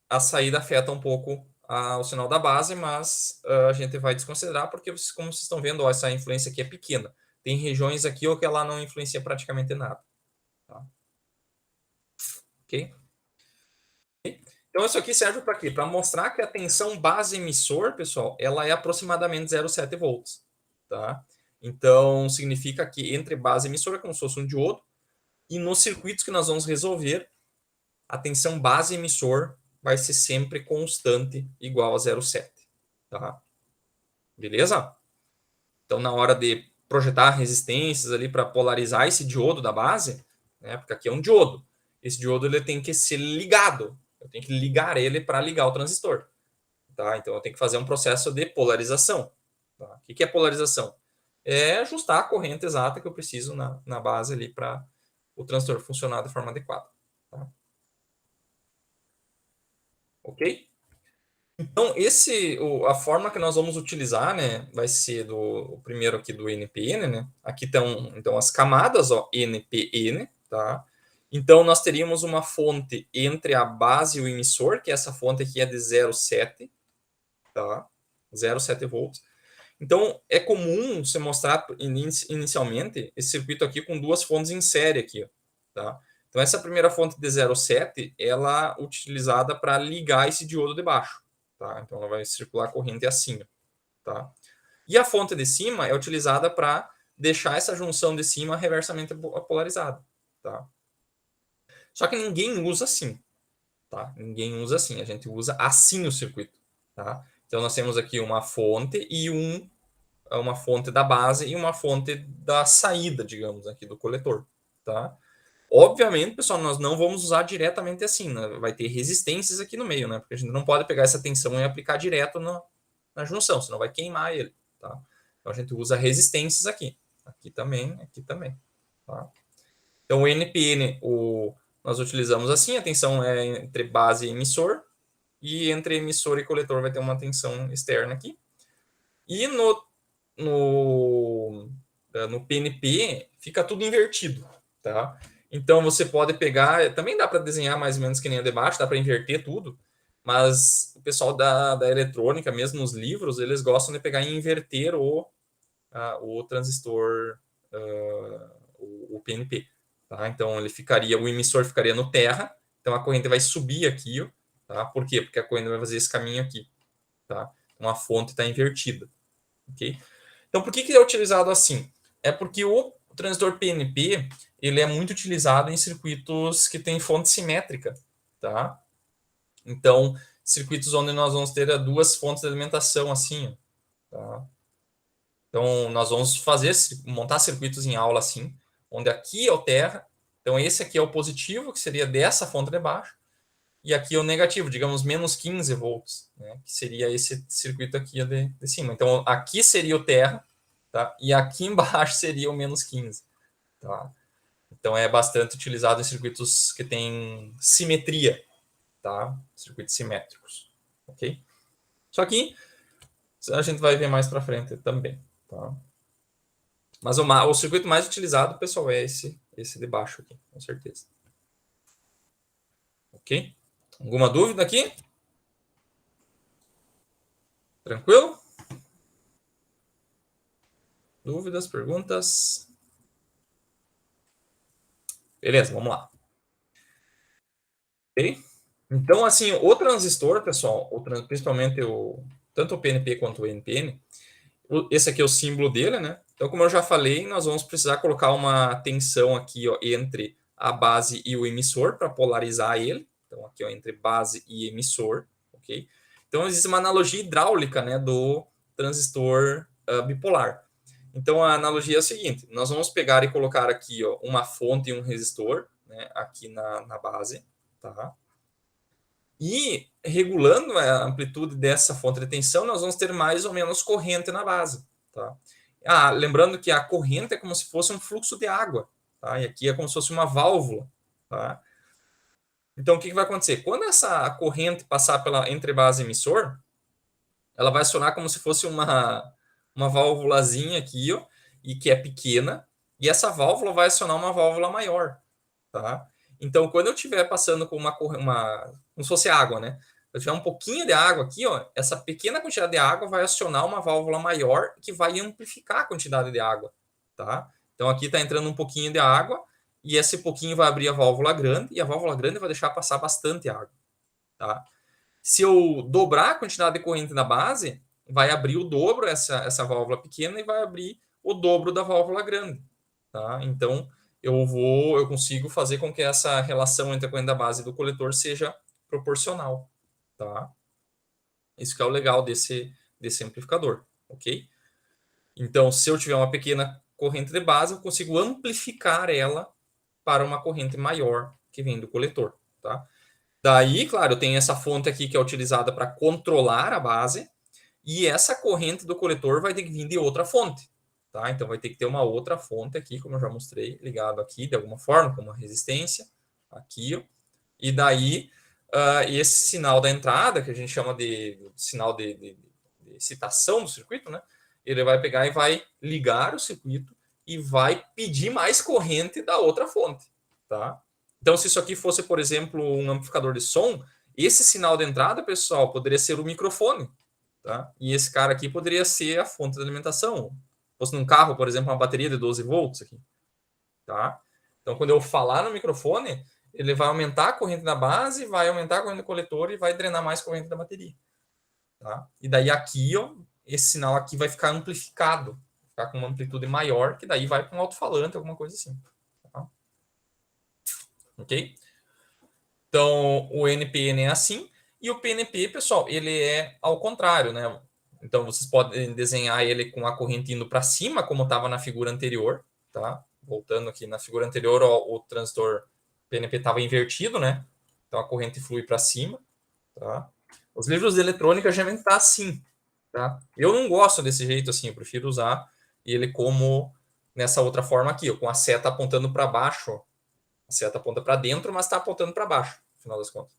B: a saída afeta um pouco o sinal da base, mas a gente vai desconsiderar porque, como vocês estão vendo, ó, essa influência aqui é pequena. Tem regiões aqui que ela não influencia praticamente nada. Tá? Ok? Então, isso aqui serve para quê? Para mostrar que a tensão base emissor, pessoal, ela é aproximadamente 0,7 volts. Tá? Então, significa que entre base e emissor é como se fosse um diodo, e nos circuitos que nós vamos resolver, a tensão base emissor vai ser sempre constante, igual a 0,7. Tá? Beleza? Então, na hora de projetar resistências ali para polarizar esse diodo da base, né, porque aqui é um diodo, esse diodo ele tem que ser ligado. Eu tenho que ligar ele para ligar o transistor. Tá? Então, eu tenho que fazer um processo de polarização. Tá? O que é polarização? É ajustar a corrente exata que eu preciso na base ali para o transistor funcionar de forma adequada. Tá? Ok? Então, a forma que nós vamos utilizar, né, vai ser o primeiro aqui do NPN, né? Aqui estão então as camadas, ó, NPN, tá? Então, nós teríamos uma fonte entre a base e o emissor, que essa fonte aqui é de 0,7, tá? 0,7 volts. Então, é comum você mostrar inicialmente esse circuito aqui com duas fontes em série aqui, tá? Então, essa primeira fonte de 0,7, ela é utilizada para ligar esse diodo de baixo, tá? Então, ela vai circular a corrente assim, tá? E a fonte de cima é utilizada para deixar essa junção de cima reversamente polarizada, tá? Só que ninguém usa assim, tá? Ninguém usa assim, a gente usa assim o circuito, tá? Então, nós temos aqui uma fonte e uma fonte da base e uma fonte da saída, digamos, aqui do coletor, tá? Obviamente, pessoal, nós não vamos usar diretamente assim, né? Vai ter resistências aqui no meio, né? Porque a gente não pode pegar essa tensão e aplicar direto na junção, senão vai queimar ele, tá? Então a gente usa resistências aqui, aqui também, tá? Então o NPN, nós utilizamos assim, a tensão é entre base e emissor, e entre emissor e coletor vai ter uma tensão externa aqui. E no PNP fica tudo invertido, tá?
A: Então, você pode pegar, também dá para desenhar mais ou menos que nem a de baixo, dá para inverter tudo, mas o pessoal da eletrônica, mesmo nos livros, eles gostam de pegar e inverter o transistor, o PNP. Tá? Então, o emissor ficaria no terra, então a corrente vai subir aqui, ó, tá? Por quê? Porque a corrente vai fazer esse caminho aqui. Tá? Então, a fonte está invertida. Okay? Então, por que é utilizado assim? É porque o transistor PNP ele é muito utilizado em circuitos que têm fonte simétrica. Tá? Então, circuitos onde nós vamos ter duas fontes de alimentação assim. Tá? Então, nós vamos montar circuitos em aula assim, onde aqui é o terra, então esse aqui é o positivo, que seria dessa fonte de baixo, e aqui é o negativo, digamos, menos 15 volts, né, que seria esse circuito aqui de cima. Então, aqui seria o terra, tá? E aqui embaixo seria o menos 15. Tá? Então, é bastante utilizado em circuitos que têm simetria, tá? Circuitos simétricos, ok? Só que a gente vai ver mais para frente também, tá? Mas o circuito mais utilizado, pessoal, é esse de baixo aqui, com certeza. Ok? Alguma dúvida aqui? Tranquilo? Dúvidas, perguntas? Beleza, vamos lá. Ok? Então, assim, o transistor, pessoal, principalmente tanto o PNP quanto o NPN, esse aqui é o símbolo dele, né? Então, como eu já falei, nós vamos precisar colocar uma tensão aqui, ó, entre a base e o emissor para polarizar ele. Então, aqui, ó, entre base e emissor, ok? Então, existe uma analogia hidráulica, né, do transistor bipolar. Então, a analogia é a seguinte: nós vamos pegar e colocar aqui, ó, uma fonte e um resistor, né, aqui na base, tá? E regulando a amplitude dessa fonte de tensão, nós vamos ter mais ou menos corrente na base. Tá? Lembrando que a corrente é como se fosse um fluxo de água. Tá? E aqui é como se fosse uma válvula. Tá? Então, o que vai acontecer? Quando essa corrente passar entre base e emissor, ela vai acionar como se fosse uma válvulazinha aqui, ó, e que é pequena, e essa válvula vai acionar uma válvula maior. Tá? Então, quando eu estiver passando com como se fosse água, né? Se eu tiver um pouquinho de água aqui, ó, essa pequena quantidade de água vai acionar uma válvula maior que vai amplificar a quantidade de água, tá? Então, aqui está entrando um pouquinho de água e esse pouquinho vai abrir a válvula grande e a válvula grande vai deixar passar bastante água, tá? Se eu dobrar a quantidade de corrente na base, vai abrir o dobro essa válvula pequena e vai abrir o dobro da válvula grande, tá? Então, eu consigo fazer com que essa relação entre a corrente da base e do coletor seja proporcional, tá? Isso que é o legal desse amplificador, ok? Então, se eu tiver uma pequena corrente de base, eu consigo amplificar ela para uma corrente maior que vem do coletor, tá? Daí, claro, eu tenho essa fonte aqui que é utilizada para controlar a base, e essa corrente do coletor vai ter que vir de outra fonte, tá? Então vai ter que ter uma outra fonte aqui, como eu já mostrei, ligado aqui de alguma forma, com uma resistência, aqui, ó. E daí esse sinal da entrada, que a gente chama de sinal de excitação do circuito, né? Ele vai pegar e vai ligar o circuito e vai pedir mais corrente da outra fonte, tá? Então, se isso aqui fosse, por exemplo, um amplificador de som, esse sinal de entrada, pessoal, poderia ser o microfone, tá? E esse cara aqui poderia ser a fonte de alimentação. Se fosse num carro, por exemplo, uma bateria de 12 volts aqui, tá? Então, quando eu falar no microfone, ele vai aumentar a corrente da base, vai aumentar a corrente do coletor e vai drenar mais corrente da bateria, tá? E daí aqui, ó, esse sinal aqui vai ficar amplificado, ficar com uma amplitude maior, que daí vai para um alto-falante, alguma coisa assim, tá? Ok? Então, o NPN é assim, e o PNP, pessoal, ele é ao contrário, né? Então, vocês podem desenhar ele com a corrente indo para cima, como estava na figura anterior, tá? Voltando aqui na figura anterior, ó, o transistor PNP estava invertido, né? Então, a corrente flui para cima, tá? Os livros de eletrônica já vem estar assim, tá? Eu não gosto desse jeito assim, eu prefiro usar ele como nessa outra forma aqui, ó, com a seta apontando para baixo, ó. A seta aponta para dentro, mas está apontando para baixo, no final das contas.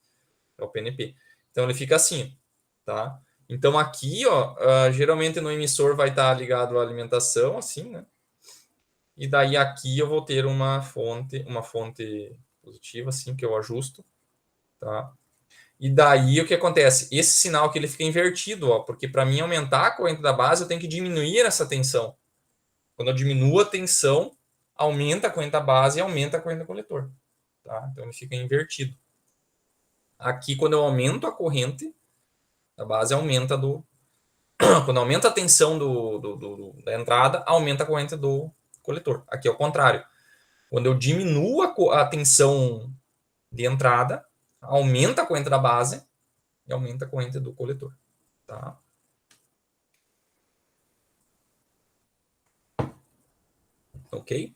A: É o PNP. Então ele fica assim, tá? Então aqui, ó, geralmente no emissor vai estar ligado à alimentação, assim, né? e daí aqui eu vou ter uma fonte positiva, assim, que eu ajusto, tá? E daí o que acontece? Esse sinal que ele fica invertido, ó, porque para mim aumentar a corrente da base, eu tenho que diminuir essa tensão. Quando eu diminuo a tensão, aumenta a corrente da base e aumenta a corrente do coletor, tá? Então ele fica invertido. Aqui, quando eu aumento a corrente, a base aumenta do. Quando aumenta a tensão da entrada, aumenta a corrente do coletor. Aqui é o contrário. Quando eu diminuo a tensão de entrada, aumenta a corrente da base e aumenta a corrente do coletor. Tá? Ok?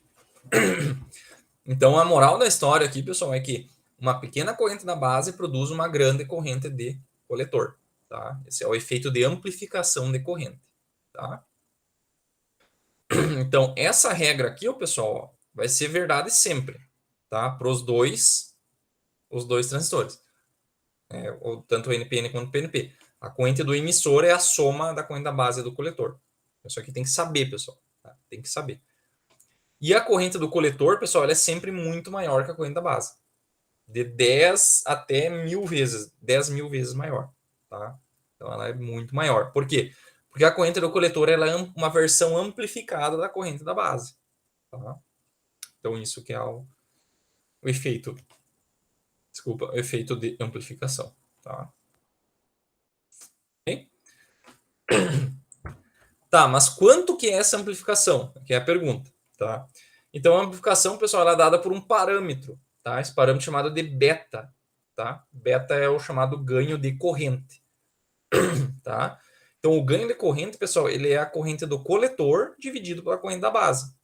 A: Então, a moral da história aqui, pessoal, é que uma pequena corrente da base produz uma grande corrente de coletor. Tá? Esse é o efeito de amplificação de corrente. Tá? Então, essa regra aqui, ó, pessoal, ó, vai ser verdade sempre, tá? Para os dois transistores, tanto o NPN quanto o PNP. A corrente do emissor é a soma da corrente da base do coletor. Isso aqui tem que saber, pessoal. Tá? Tem que saber. E a corrente do coletor, pessoal, ela é sempre muito maior que a corrente da base. De 10 até 1000 vezes, 10 mil vezes maior. Tá? Então, ela é muito maior. Por quê? Porque a corrente do coletor ela é uma versão amplificada da corrente da base. Tá? Então, isso que é o efeito. Desculpa, o efeito de amplificação. Tá? Okay? Tá, mas quanto que é essa amplificação? Que é a pergunta. Tá? Então, a amplificação, pessoal, ela é dada por um parâmetro. Tá? Esse parâmetro chamado de beta. Tá? Beta é o chamado ganho de corrente. Tá? Então, o ganho de corrente, pessoal, ele é a corrente do coletor dividido pela corrente da base.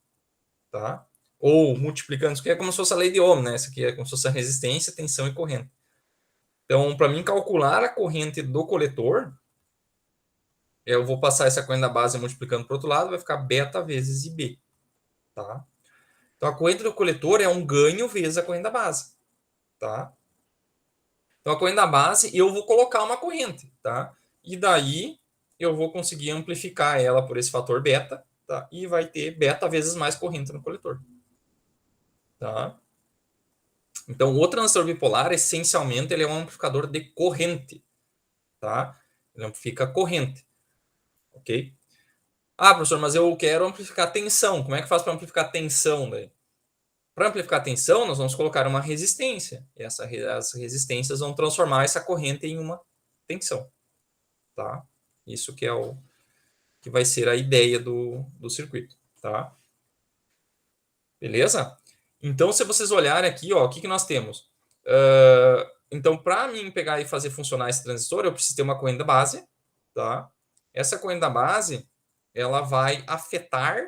A: Tá? Ou multiplicando, isso aqui é como se fosse a lei de Ohm, né? Isso aqui é como se fosse a resistência, tensão e corrente. Então, para mim calcular a corrente do coletor, eu vou passar essa corrente da base multiplicando para o outro lado, vai ficar beta vezes IB. Tá? Então, a corrente do coletor é um ganho vezes a corrente da base. Tá? Então, a corrente da base, eu vou colocar uma corrente. Tá? E daí, eu vou conseguir amplificar ela por esse fator beta. Tá? E vai ter beta vezes mais corrente no coletor. Tá? Então, o transistor bipolar, essencialmente, ele é um amplificador de corrente. Tá? Ele amplifica corrente. Ok? Ah, professor, mas eu quero amplificar tensão. Como é que faz para amplificar tensão? Para amplificar tensão, nós vamos colocar uma resistência. E as resistências vão transformar essa corrente em uma tensão. Tá? Isso que é que vai ser a ideia do circuito. Tá? Beleza? Então, se vocês olharem aqui, ó, o que nós temos? Então, para mim pegar e fazer funcionar esse transistor, eu preciso ter uma corrente da base. Tá? Essa corrente da base, ela vai afetar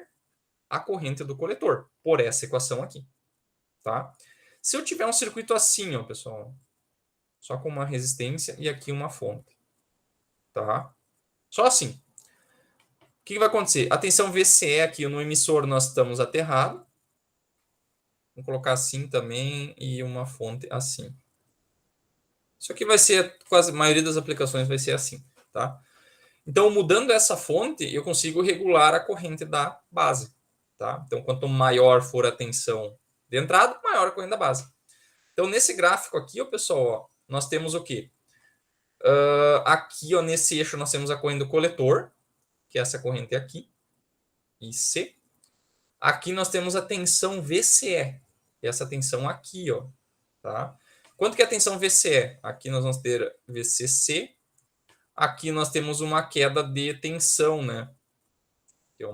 A: a corrente do coletor, por essa equação aqui. Tá? Se eu tiver um circuito assim, ó, pessoal, só com uma resistência e aqui uma fonte. Tá? Só assim. O que vai acontecer? A tensão VCE aqui no emissor nós estamos aterrado. Vamos colocar assim também e uma fonte assim. Isso aqui vai ser, quase a maioria das aplicações vai ser assim. Tá? Então, mudando essa fonte, eu consigo regular a corrente da base. Tá? Então, quanto maior for a tensão de entrada, maior a corrente da base. Então, nesse gráfico aqui, ó, pessoal, ó, nós temos o quê? Aqui, ó, nesse eixo, nós temos a corrente do coletor, que é essa corrente aqui, IC. Aqui nós temos a tensão VCE, que é essa tensão aqui, ó. Tá? Quanto que é a tensão VCE? Aqui nós vamos ter VCC. Aqui nós temos uma queda de tensão, né? Que é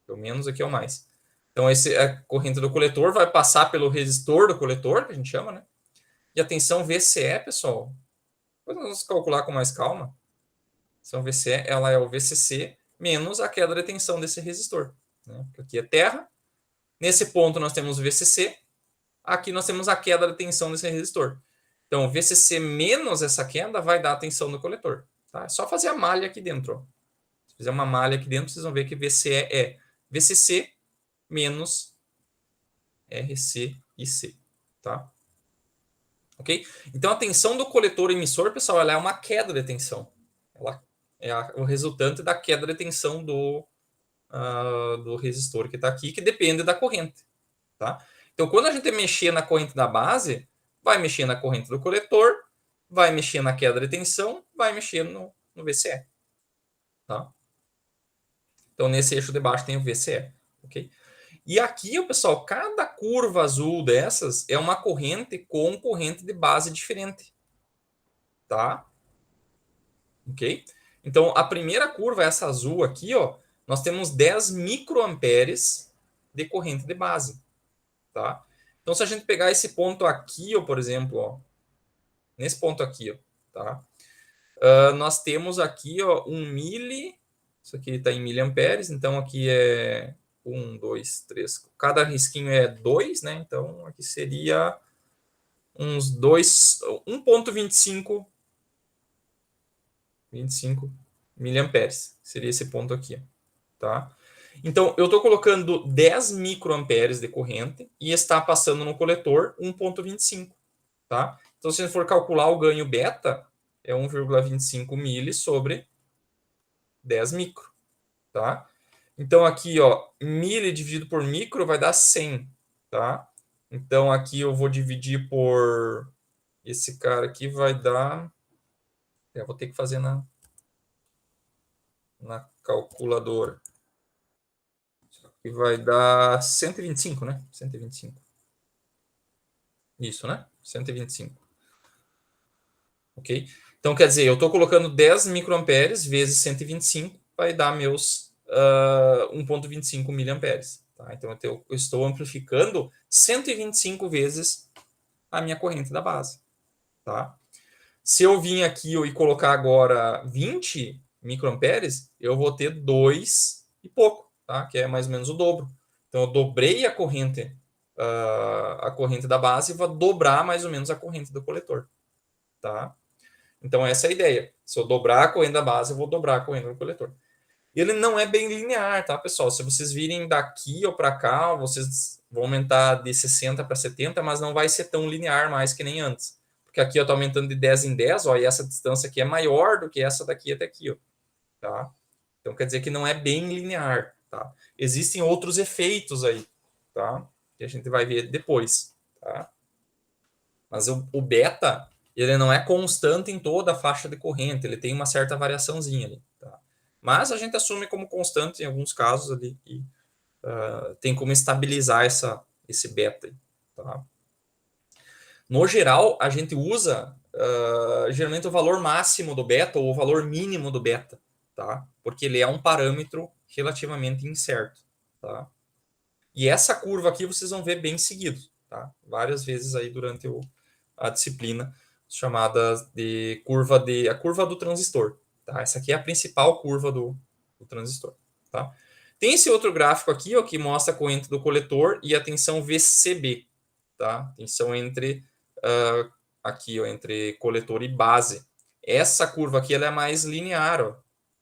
A: pelo menos aqui é o mais. Então, a corrente do coletor vai passar pelo resistor do coletor, que a gente chama, né? E a tensão VCE, pessoal, depois nós vamos calcular com mais calma. A tensão VCE, ela é o VCC menos a queda de tensão desse resistor. Né? Aqui é terra. Nesse ponto nós temos o VCC. Aqui nós temos a queda de tensão desse resistor. Então, o VCC menos essa queda vai dar a tensão do coletor. Tá? É só fazer a malha aqui dentro. Ó. Se fizer uma malha aqui dentro, vocês vão ver que VCE é VCC menos RCIC. Tá? Ok? Então, a tensão do coletor emissor, pessoal, ela é uma queda de tensão. Ela é o resultante da queda de tensão do resistor que está aqui, que depende da corrente. Tá? Então, quando a gente mexer na corrente da base, vai mexer na corrente do coletor, vai mexer na queda de tensão, vai mexer no VCE. Tá? Então, nesse eixo de baixo tem o VCE. Okay? E aqui, pessoal, cada curva azul dessas é uma corrente com corrente de base diferente. Tá? Ok? Então, a primeira curva, essa azul aqui, ó, nós temos 10 microamperes de corrente de base. Tá? Então, se a gente pegar esse ponto aqui, ó, por exemplo, ó, nesse ponto aqui, ó, tá? Nós temos aqui, ó, 1 mili, isso aqui está em miliamperes, então aqui é 1, 2, 3, cada risquinho é 2, né? Então aqui seria uns 1,25 miliamperes, seria esse ponto aqui, tá? Então eu estou colocando 10 microamperes de corrente e está passando no coletor 1,25, tá? Então se a gente for calcular o ganho beta, é 1,25 mili sobre 10 micro, tá? Então aqui, ó, mili dividido por micro vai dar 100, tá? Então aqui eu vou dividir por esse cara aqui vai dar, eu vou ter que fazer na calculadora. Que vai dar 125, né? 125. Isso, né? 125. Ok? Então, quer dizer, eu estou colocando 10 microamperes vezes 125, vai dar meus 1,25 miliamperes. Tá? Então, eu estou amplificando 125 vezes a minha corrente da base. Tá? Se eu vim aqui e colocar agora 20 microamperes, eu vou ter 2 e pouco, tá? Que é mais ou menos o dobro. Então, eu dobrei a corrente da base e vou dobrar mais ou menos a corrente do coletor. Tá? Então, essa é a ideia. Se eu dobrar a corrente da base, eu vou dobrar a corrente do coletor. Ele não é bem linear, tá, pessoal? Se vocês virem daqui ou para cá, vocês vão aumentar de 60 para 70, mas não vai ser tão linear mais que nem antes. Porque aqui eu estou aumentando de 10 em 10, ó, e essa distância aqui é maior do que essa daqui até aqui, ó, tá? Então, quer dizer que não é bem linear, tá? Existem outros efeitos aí, tá? Que a gente vai ver depois, tá? Mas o beta, ele não é constante em toda a faixa de corrente, ele tem uma certa variaçãozinha ali, tá? Mas a gente assume como constante em alguns casos ali e tem como estabilizar esse beta. Tá? No geral, a gente usa geralmente o valor máximo do beta ou o valor mínimo do beta, tá? Porque ele é um parâmetro relativamente incerto. Tá? E essa curva aqui vocês vão ver bem seguido, tá? Várias vezes aí durante a disciplina, chamada de a curva do transistor. Tá? Essa aqui é a principal curva do transistor. Tá? Tem esse outro gráfico aqui, ó, que mostra a corrente do coletor e a tensão VCB. Tá? Tensão entre aqui, ó, entre coletor e base. Essa curva aqui ela é mais linear, ó,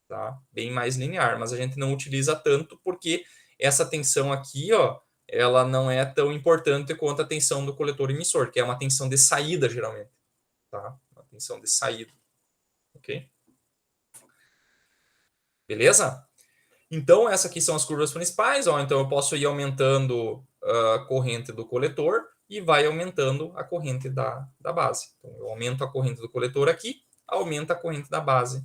A: tá? Bem mais linear, mas a gente não utiliza tanto porque essa tensão aqui, ó, ela não é tão importante quanto a tensão do coletor emissor, que é uma tensão de saída, geralmente. Tá? Uma tensão de saída. Ok? Beleza? Então, essas aqui são as curvas principais. Ó. Então, eu posso ir aumentando a corrente do coletor e vai aumentando a corrente da base. Então, eu aumento a corrente do coletor aqui, aumenta a corrente da base.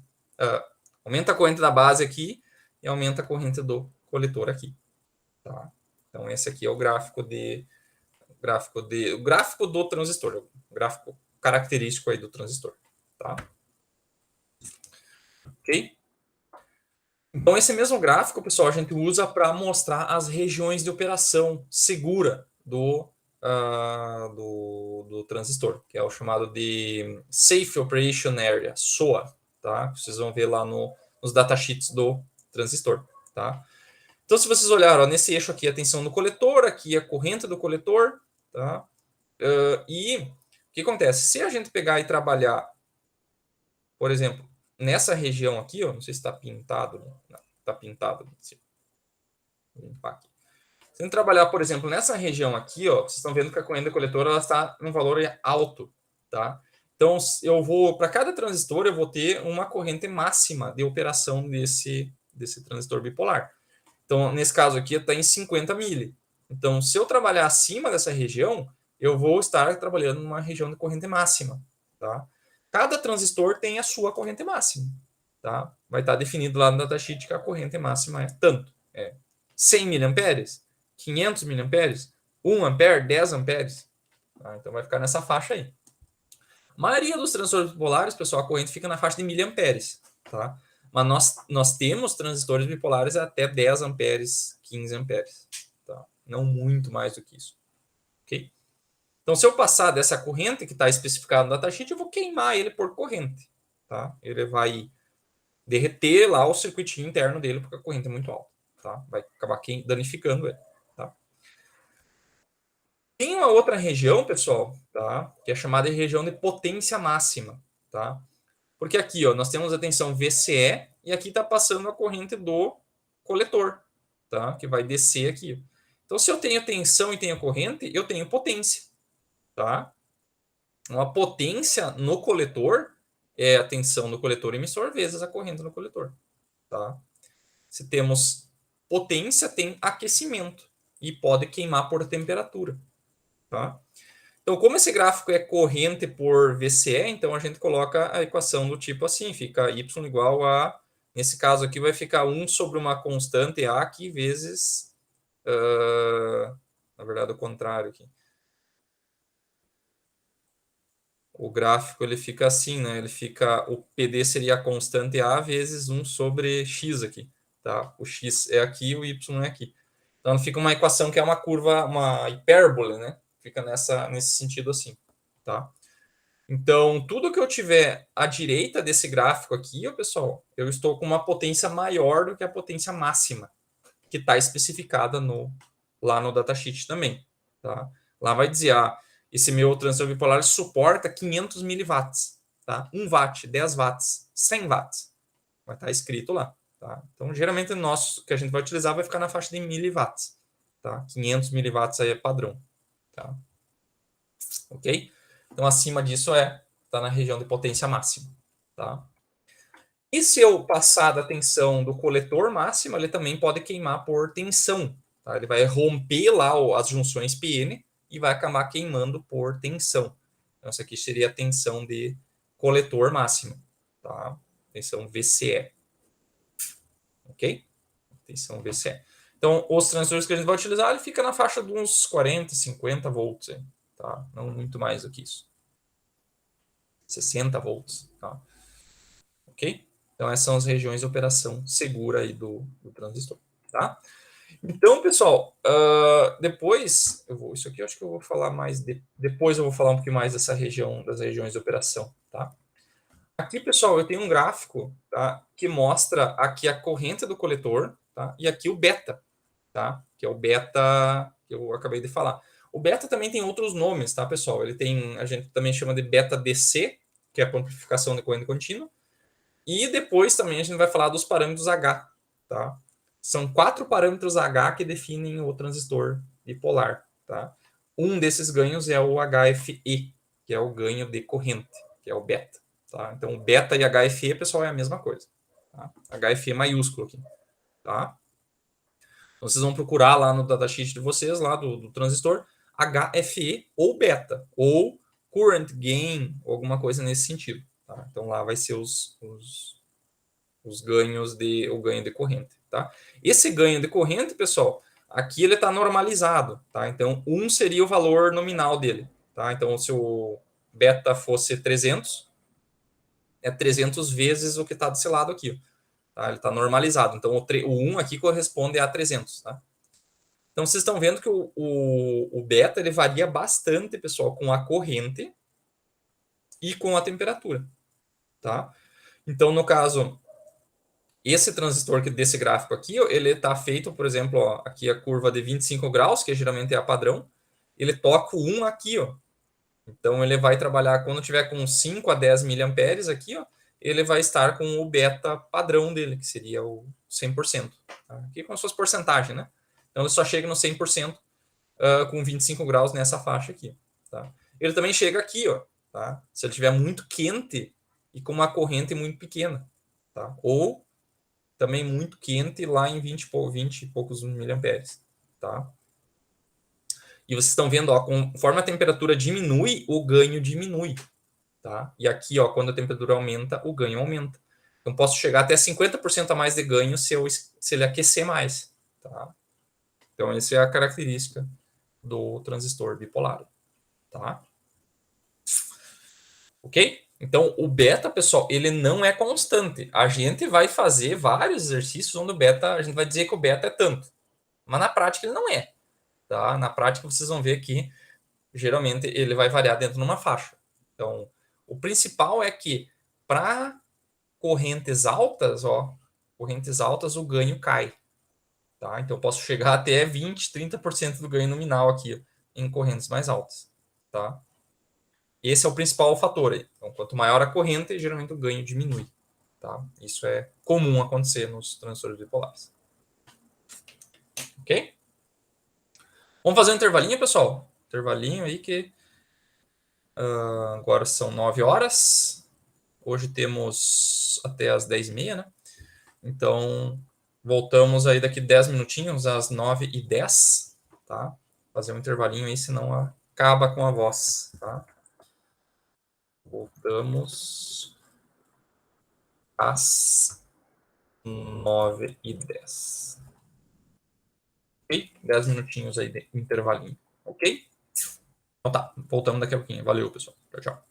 A: Aumenta a corrente da base aqui e aumenta a corrente do coletor aqui. Tá? Então, esse aqui é o gráfico do transistor, o gráfico característico aí do transistor. Tá? Ok? Então, esse mesmo gráfico, pessoal, a gente usa para mostrar as regiões de operação segura do transistor, que é o chamado de Safe Operation Area, SOA. Tá? Vocês vão ver lá nos datasheets do transistor. Tá? Então, se vocês olharem, ó, nesse eixo aqui a tensão do coletor, aqui a corrente do coletor. Tá? E o que acontece? Se a gente pegar e trabalhar, por exemplo, nessa região aqui, ó, não sei se está pintado, não, está pintado. Vou limpar aqui. Se a gente trabalhar, por exemplo, nessa região aqui, ó, vocês estão vendo que a corrente coletora ela está num valor alto, tá? Então, eu vou para cada transistor eu vou ter uma corrente máxima de operação desse transistor bipolar.
B: Então, nesse caso aqui, está em 50 mili. Então, se eu trabalhar acima dessa região, eu vou estar trabalhando numa região de corrente máxima. Tá? Cada transistor tem a sua corrente máxima. Tá? Vai estar definido lá no datasheet que a corrente máxima é tanto. 100 miliamperes, 500 miliamperes, 1 ampere, 10 amperes. Tá? Então, vai ficar nessa faixa aí. A maioria dos transistores bipolares, pessoal, a corrente fica na faixa de miliamperes. Tá? Mas nós temos transistores bipolares até 10 amperes, 15 amperes. Tá? Não muito mais do que isso. Ok? Então, se eu passar dessa corrente que está especificada no datasheet, eu vou queimar ele por corrente. Tá? Ele vai derreter lá o circuitinho interno dele, porque a corrente é muito alta. Tá? Vai acabar danificando ele. Tá? Tem uma outra região, pessoal, tá? Que é chamada de região de potência máxima. Tá? Porque aqui nós temos a tensão VCE e aqui está passando a corrente do coletor, tá? Que vai descer aqui. Então, se eu tenho tensão e tenho corrente, eu tenho potência. Tá? Uma potência no coletor é a tensão no coletor emissor vezes a corrente no coletor. Tá? Se temos potência, tem aquecimento e pode queimar por temperatura. Tá? Então, como esse gráfico é corrente por VCE, então a gente coloca a equação do tipo assim, fica y igual a, nesse caso aqui vai ficar 1 sobre uma constante A aqui vezes, na verdade, o contrário aqui. O gráfico ele fica assim, né? Ele fica, o PD seria a constante A vezes 1 sobre x aqui, tá? O x é aqui, o y é aqui. Então fica uma equação que é uma curva, uma hipérbole, né? Fica nesse sentido assim, tá? Então, tudo que eu tiver à direita desse gráfico aqui, pessoal, eu estou com uma potência maior do que a potência máxima, que está especificada lá no datasheet também, tá? Lá vai dizer, esse meu transistor bipolar suporta 500 miliwatts, tá? 1 watt, 10 watts, 100 watts. Vai estar escrito lá, tá? Então, geralmente, o nosso que a gente vai utilizar vai ficar na faixa de miliwatts, tá? 500 miliwatts aí é padrão, tá? Ok? Então, acima disso tá na região de potência máxima, tá? E se eu passar da tensão do coletor máxima, ele também pode queimar por tensão, tá? Ele vai romper lá as junções PN e vai acabar queimando por tensão. Então, essa aqui seria a tensão de coletor máxima, tá? Tensão VCE. Ok? Tensão VCE. Então, os transistores que a gente vai utilizar, ele fica na faixa de uns 40, 50 volts, tá? Não muito mais do que isso. 60 volts, tá? Ok? Então, essas são as regiões de operação segura aí do transistor, tá? Então, pessoal, depois, isso aqui eu acho que eu vou falar mais, depois eu vou falar um pouquinho mais dessa região, das regiões de operação, tá? Aqui, pessoal, eu tenho um gráfico, tá, que mostra aqui a corrente do coletor, tá, e aqui o beta, tá, que é o beta que eu acabei de falar. O beta também tem outros nomes, tá, pessoal? A gente também chama de beta DC, que é a amplificação de corrente contínua, e depois também a gente vai falar dos parâmetros H, tá? São 4 parâmetros H que definem o transistor bipolar, tá? Um desses ganhos é o HFE, que é o ganho de corrente, que é o beta, tá? Então, beta e HFE, pessoal, é a mesma coisa, tá? HFE maiúsculo aqui, tá? Então, vocês vão procurar lá no datasheet de vocês, lá do transistor, HFE ou beta, ou current gain, ou alguma coisa nesse sentido. Tá? Então, lá vai ser os ganhos o ganho de corrente. Tá? Esse ganho de corrente, pessoal, aqui ele está normalizado. Tá? Então, 1 seria o valor nominal dele. Tá? Então, se o beta fosse 300, é 300 vezes o que está desse lado aqui. Tá? Ele está normalizado. Então, o 1 aqui corresponde a 300. Tá? Então, vocês estão vendo que o beta ele varia bastante, pessoal, com a corrente e com a temperatura. Tá? Então, no caso, esse transistor desse gráfico aqui, ele está feito, por exemplo, aqui a curva de 25 graus, que geralmente é a padrão, ele toca o 1 aqui, ó. Então, ele vai trabalhar, quando tiver com 5 a 10 miliamperes aqui, ó, ele vai estar com o beta padrão dele, que seria o 100%. Tá? Aqui como se fosse porcentagem, né? Então, ele só chega no 100% com 25 graus nessa faixa aqui. Tá? Ele também chega aqui, ó, tá? Se ele estiver muito quente e com uma corrente muito pequena. Tá? Ou
A: também muito quente lá em 20 e poucos miliamperes, tá? E vocês estão vendo, ó, conforme a temperatura diminui, o ganho diminui, tá? E aqui, ó, quando a temperatura aumenta, o ganho aumenta. Então, posso chegar até 50% a mais de ganho se ele aquecer mais, tá? Então, essa é a característica do transistor bipolar, tá? Ok? Então, o beta, pessoal, ele não é constante. A gente vai fazer vários exercícios onde o beta, a gente vai dizer que o beta é tanto. Mas na prática ele não é, tá? Na prática vocês vão ver que geralmente ele vai variar dentro de uma faixa. Então, o principal é que para correntes altas, ó, correntes altas o ganho cai, tá? Então eu posso chegar até 20, 30% do ganho nominal aqui em correntes mais altas, tá? Esse é o principal fator aí. Então, quanto maior a corrente, geralmente o ganho diminui, tá? Isso é comum acontecer nos transistores bipolares. Ok? Vamos fazer um intervalinho, pessoal? Intervalinho aí que agora são 9 horas. Hoje temos até as 10h30, né? Então, voltamos aí daqui 10 minutinhos, às 9h10, tá? Fazer um intervalinho aí, senão acaba com a voz, tá? Voltamos às 9h10. Ok? 10 minutinhos aí de intervalinho, ok? Então tá, voltamos daqui a pouquinho. Valeu, pessoal. Tchau, tchau.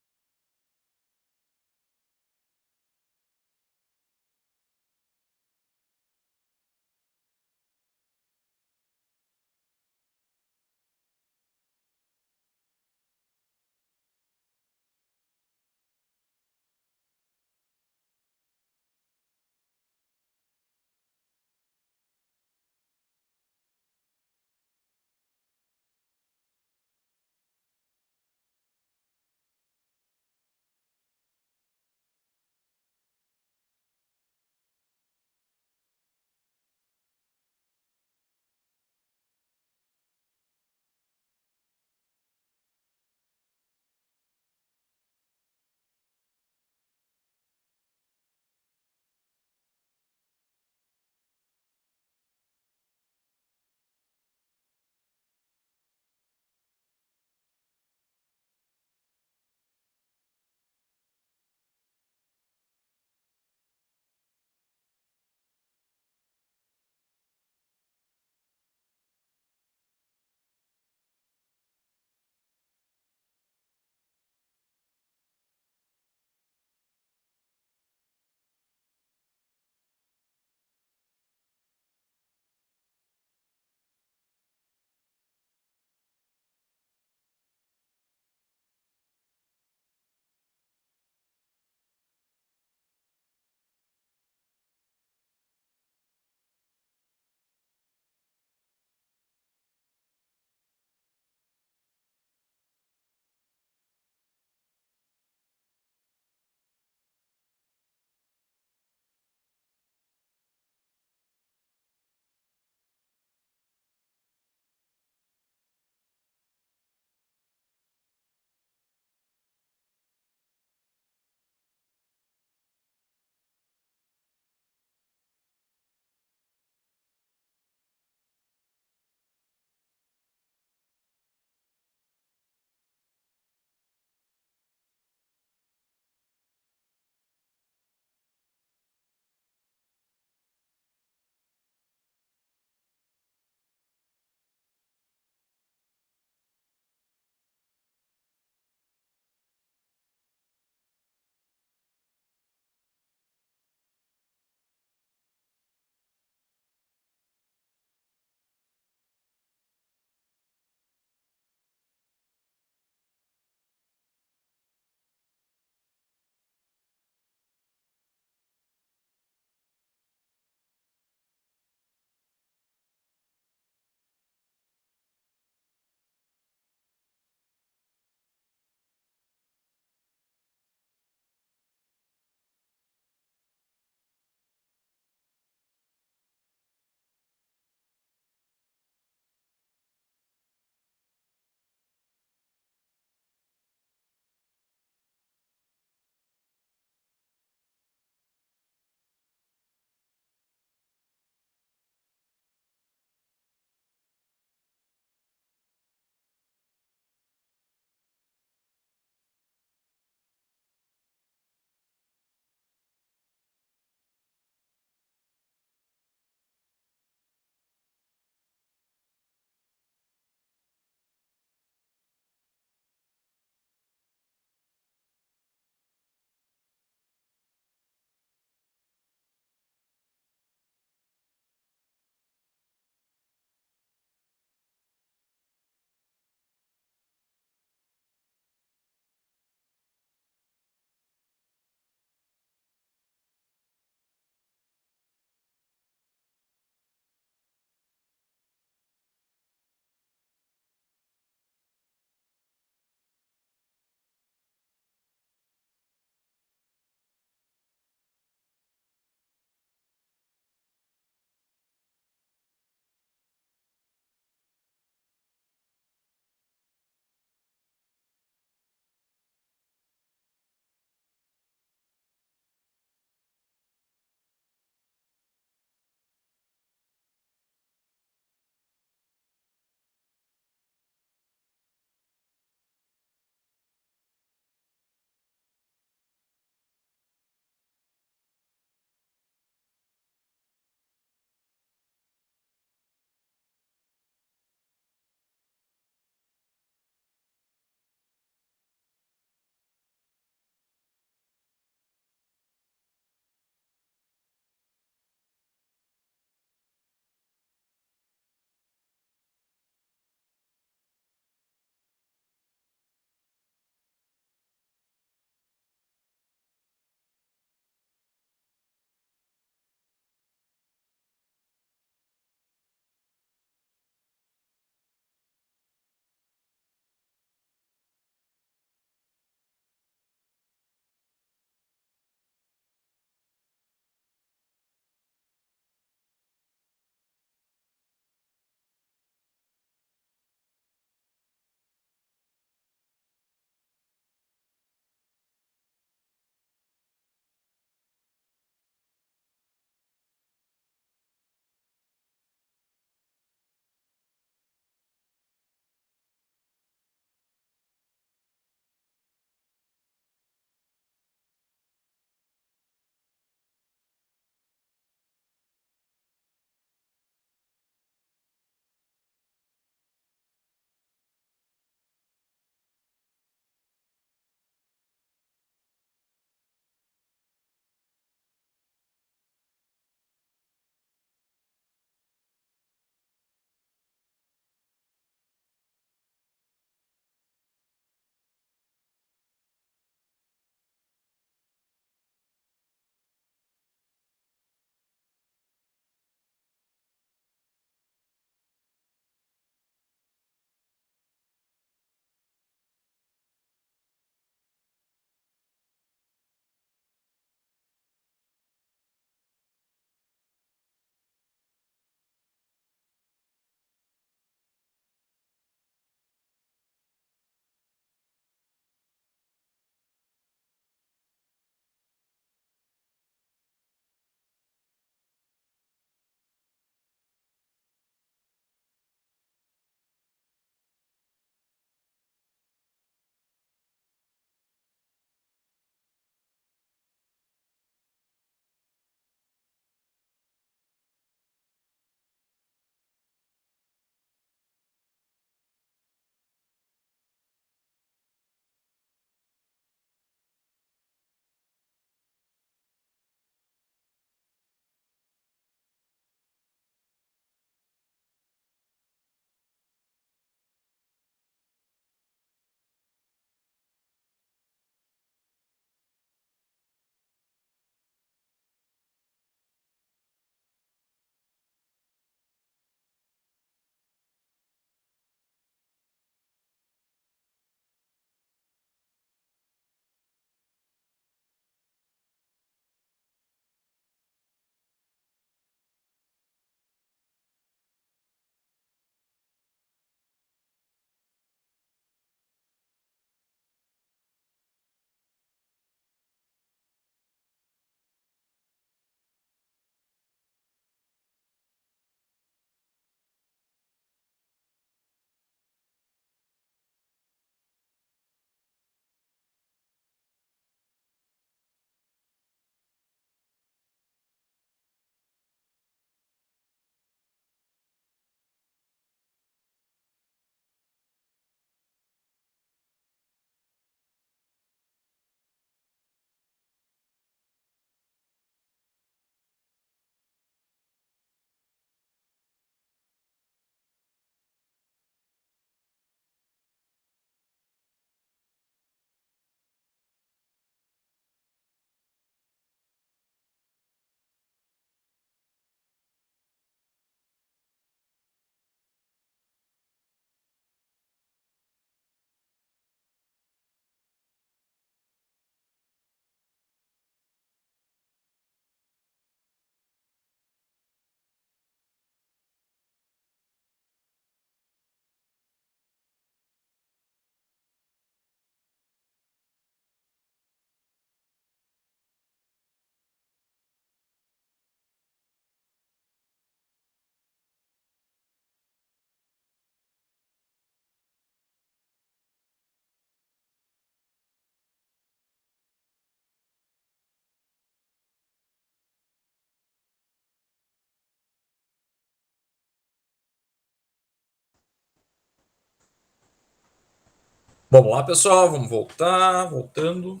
A: Vamos lá, pessoal, vamos voltar, voltando.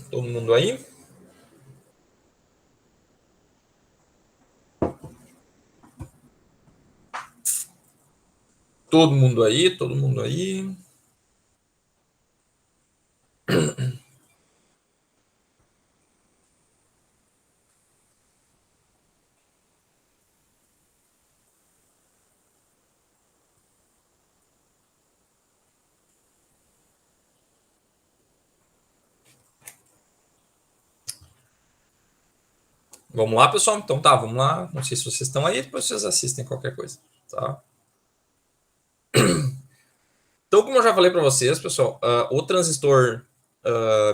A: Todo mundo aí? Todo mundo aí, todo mundo aí. Vamos lá, pessoal? Então tá, vamos lá. Não sei se vocês estão aí, depois vocês assistem qualquer coisa, tá? Então, como eu já falei para vocês, pessoal, o transistor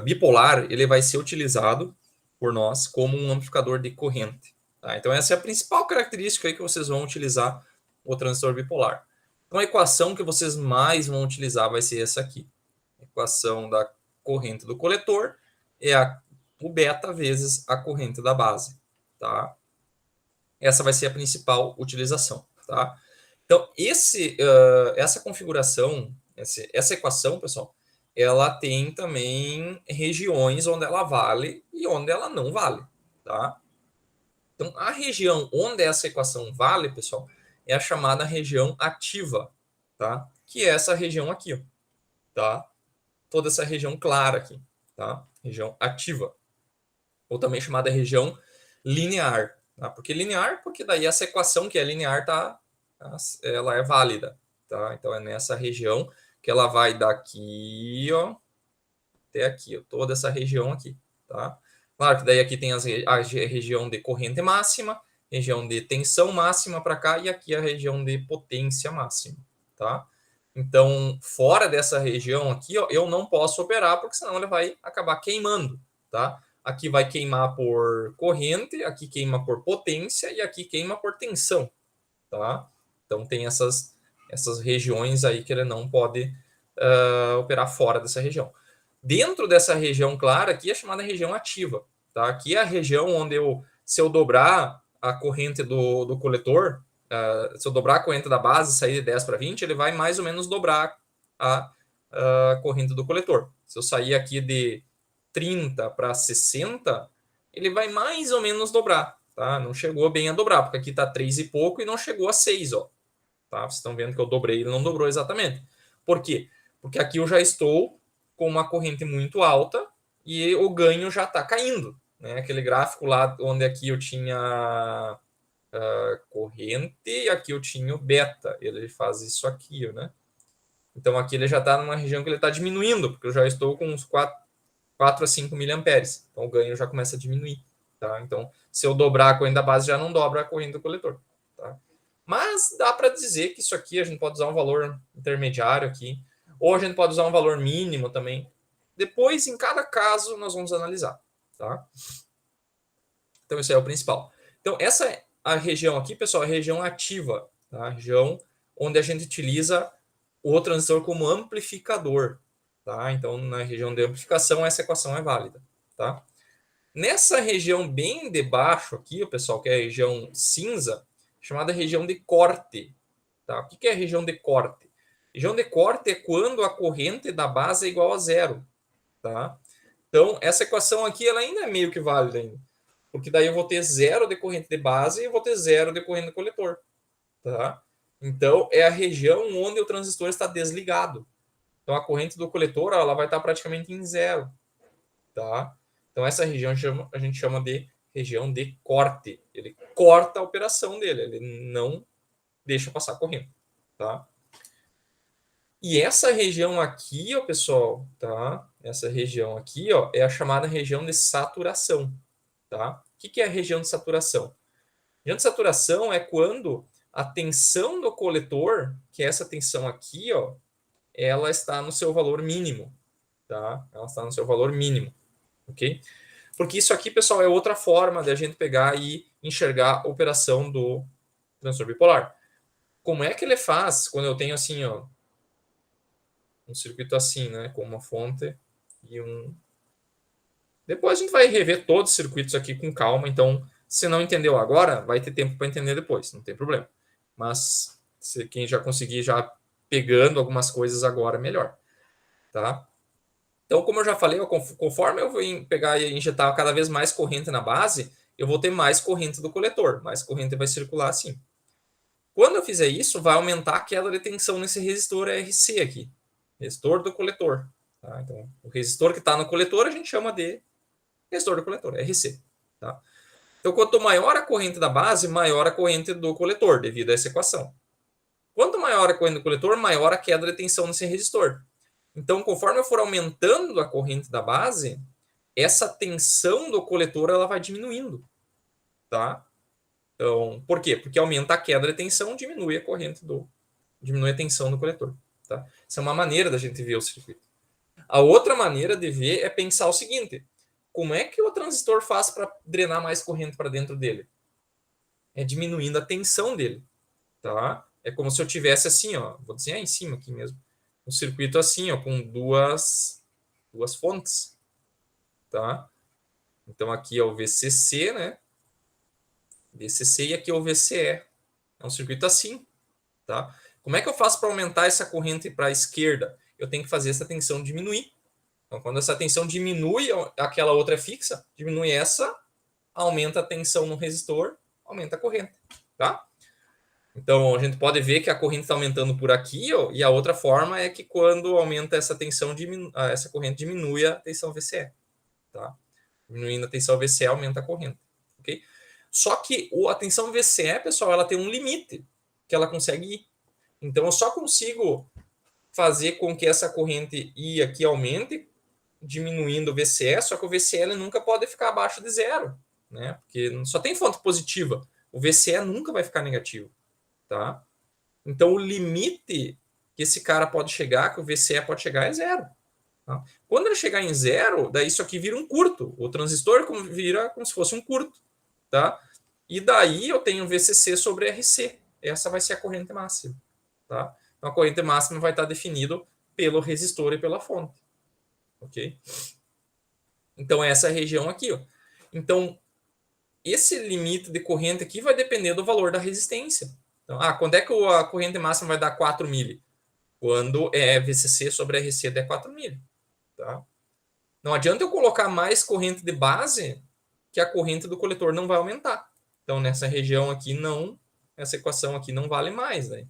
A: bipolar ele vai ser utilizado por nós como um amplificador de corrente. Tá? Então, essa é a principal característica aí que vocês vão utilizar o transistor bipolar. Então, a equação que vocês mais vão utilizar vai ser essa aqui. A equação da corrente do coletor é o beta vezes a corrente da base. Tá? Essa vai ser a principal utilização. Tá? Então, essa configuração, essa equação, pessoal, ela tem também regiões onde ela vale e onde ela não vale, tá? Então, a região onde essa equação vale, pessoal, é a chamada região ativa, tá? Que é essa região aqui, ó, tá? Toda essa região clara aqui, tá? Região ativa, ou também chamada região linear, tá? Porque linear, porque daí essa equação que é linear ela é válida, tá? Então é nessa região que ela vai daqui, ó, até aqui, ó, toda essa região aqui, tá? Claro que daí aqui tem a região de corrente máxima, região de tensão máxima para cá e aqui a região de potência máxima, tá? Então, fora dessa região aqui, ó, eu não posso operar porque senão ele vai acabar queimando, tá? Aqui vai queimar por corrente, aqui queima por potência e aqui queima por tensão, tá? Então tem essas regiões aí que ele não pode operar fora dessa região. Dentro dessa região clara aqui é chamada região ativa, tá? Aqui é a região onde se eu dobrar a corrente do coletor, se eu dobrar a corrente da base, sair de 10 para 20, ele vai mais ou menos dobrar a corrente do coletor. Se eu sair aqui de 30 para 60, ele vai mais ou menos dobrar, tá? Não chegou bem a dobrar, porque aqui está 3 e pouco e não chegou a 6, ó. Tá? Vocês estão vendo que eu dobrei, ele não dobrou exatamente. Por quê? Porque aqui eu já estou com uma corrente muito alta e o ganho já está caindo. Né? Aquele gráfico lá onde aqui eu tinha corrente e aqui eu tinha o beta. Ele faz isso aqui, né? Então aqui ele já está numa região que ele está diminuindo, porque eu já estou com uns 4 a 5 miliamperes. Então o ganho já começa a diminuir. Tá? Então, se eu dobrar a corrente da base, já não dobra a corrente do coletor. Tá? Mas dá para dizer que isso aqui a gente pode usar um valor intermediário aqui, ou a gente pode usar um valor mínimo também. Depois, em cada caso, nós vamos analisar. Tá? Então, isso é o principal. Então, essa é a região aqui, pessoal, é a região ativa. Tá? A região onde a gente utiliza o transistor como amplificador. Tá? Então, na região de amplificação, essa equação é válida. Tá? Nessa região bem debaixo aqui, pessoal, que é a região cinza, chamada região de corte. Tá? O que é a região de corte? Região de corte é quando a corrente da base é igual a zero. Tá? Então, essa equação aqui ela ainda é meio que válida ainda. Porque daí eu vou ter zero de corrente de base e eu vou ter zero de corrente de coletor. Tá? Então, é a região onde o transistor está desligado. Então, a corrente do coletor ela vai estar praticamente em zero. Tá? Então, essa região a gente chama de região de corte. Ele corta a operação dele, ele não deixa passar corrente. Tá? E essa região aqui, ó, pessoal, tá? Essa região aqui, ó, é a chamada região de saturação. Tá? O que é a região de saturação? A região de saturação é quando a tensão do coletor, que é essa tensão aqui, ó, ela está no seu valor mínimo. Tá? Ela está no seu valor mínimo. Ok? Porque isso aqui, pessoal, é outra forma de a gente pegar e enxergar a operação do transistor bipolar. Como é que ele faz quando eu tenho assim, ó, um circuito assim, né, com uma fonte e um... Depois a gente vai rever todos os circuitos aqui com calma, então se não entendeu agora, vai ter tempo para entender depois, não tem problema. Mas se quem já conseguir já pegando algumas coisas agora, melhor. tá? Então, como eu já falei, conforme eu vou pegar e injetar cada vez mais corrente na base, eu vou ter mais corrente do coletor, mais corrente vai circular assim. Quando eu fizer isso, vai aumentar a queda de tensão nesse resistor RC aqui, resistor do coletor. Tá? Então, o resistor que está no coletor a gente chama de resistor do coletor, RC. Tá? Então, quanto maior a corrente da base, maior a corrente do coletor, devido a essa equação. Quanto maior a corrente do coletor, maior a queda de tensão nesse resistor. Então, conforme eu for aumentando a corrente da base, essa tensão do coletor ela vai diminuindo, tá? Então, por quê? Porque aumenta a queda de tensão, diminui a tensão do coletor, tá? Essa é uma maneira da gente ver o circuito. A outra maneira de ver é pensar o seguinte: como é que o transistor faz para drenar mais corrente para dentro dele? É diminuindo a tensão dele, tá? É como se eu tivesse assim, ó, vou desenhar em cima aqui mesmo, um circuito assim, ó, com duas fontes, tá? Então aqui é o VCC, né? VCC e aqui é o VCE. É um circuito assim, tá? Como é que eu faço para aumentar essa corrente para a esquerda? Eu tenho que fazer essa tensão diminuir. Então, quando essa tensão diminui, aquela outra é fixa, diminui essa, aumenta a tensão no resistor, aumenta a corrente, tá? Então, a gente pode ver que a corrente está aumentando por aqui, ó, e a outra forma é que quando aumenta essa tensão, essa corrente diminui a tensão VCE, tá? Diminuindo a tensão VCE, aumenta a corrente, ok? Só que a tensão VCE, pessoal, ela tem um limite que ela consegue ir. Então, eu só consigo fazer com que essa corrente I aqui aumente, diminuindo o VCE, só que o VCE nunca pode ficar abaixo de zero, né? Porque só tem fonte positiva. O VCE nunca vai ficar negativo, tá? Então, o limite que esse cara pode chegar, que o VCE pode chegar, é zero. Tá? Quando ele chegar em zero, daí isso aqui vira um curto. O transistor vira como se fosse um curto, tá? E daí eu tenho VCC sobre RC. Essa vai ser a corrente máxima, tá? Então, a corrente máxima vai estar definido pelo resistor e pela fonte, ok? Então, essa é a região aqui, ó. Então, esse limite de corrente aqui vai depender do valor da resistência. Então, quando é que a corrente máxima vai dar 4 mili? Quando é VCC sobre RC der 4 mili, tá? Não adianta eu colocar mais corrente de base que a corrente do coletor não vai aumentar. Então, nessa região aqui, não, essa equação aqui não vale mais, né?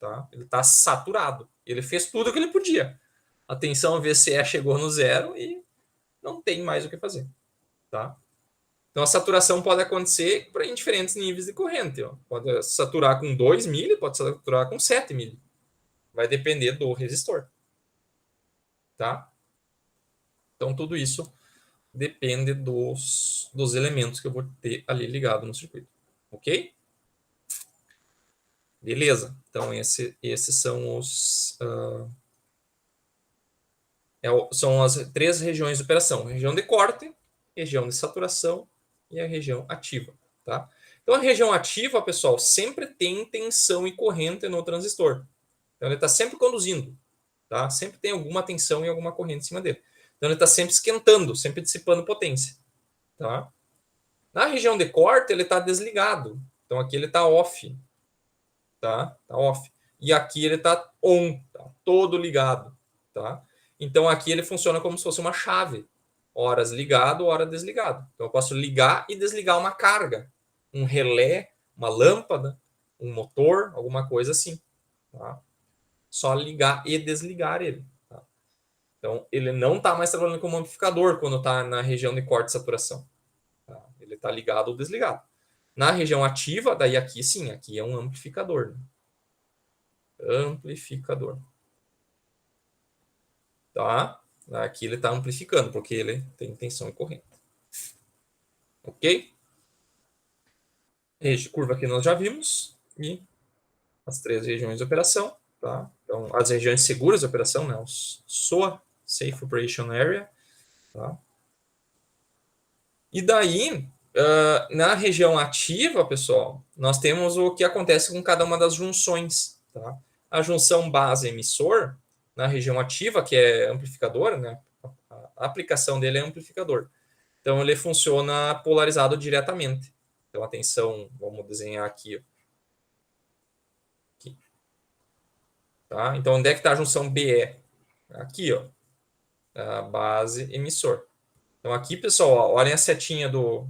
A: Tá? Ele está saturado. Ele fez tudo o que ele podia. A tensão VCE chegou no zero e não tem mais o que fazer, tá? Então, a saturação pode acontecer em diferentes níveis de corrente. Ó. Pode saturar com 2 mili, pode saturar com 7 mili. Vai depender do resistor, tá? Então, tudo isso depende dos elementos que eu vou ter ali ligado no circuito, ok? Beleza. Então, esses são são as 3 regiões de operação: região de corte, região de saturação e a região ativa, tá? Então, a região ativa, pessoal, sempre tem tensão e corrente no transistor. Então, ele está sempre conduzindo, tá? Sempre tem alguma tensão e alguma corrente em cima dele. Então, ele está sempre esquentando, sempre dissipando potência, tá? Na região de corte, ele está desligado. Então, aqui ele está off, tá? Tá off. E aqui ele está on, tá? Todo ligado, tá? Então, aqui ele funciona como se fosse uma chave. Horas ligado, hora desligado. Então, eu posso ligar e desligar uma carga, um relé, uma lâmpada, um motor, alguma coisa assim, tá? Só ligar e desligar ele. Tá? Então, ele não está mais trabalhando como amplificador quando está na região de corte e saturação. Tá? Ele está ligado ou desligado. Na região ativa, daí aqui sim, aqui é um amplificador. Né? Amplificador. Tá? Aqui ele está amplificando, porque ele tem tensão e corrente. Ok? Curva que nós já vimos. E as 3 regiões de operação. Tá? Então, as regiões seguras de operação, né? Os SOA, Safe Operation Area. Tá? E daí, na região ativa, pessoal, nós temos o que acontece com cada uma das junções. Tá? A junção base-emissor, na região ativa, que é amplificadora, né? A aplicação dele é amplificador. Então, ele funciona polarizado diretamente. Então, atenção, vamos desenhar aqui. Aqui. Tá? Então, onde é que está a junção BE? Aqui, ó, a base emissor. Então aqui, pessoal, ó, olhem a setinha do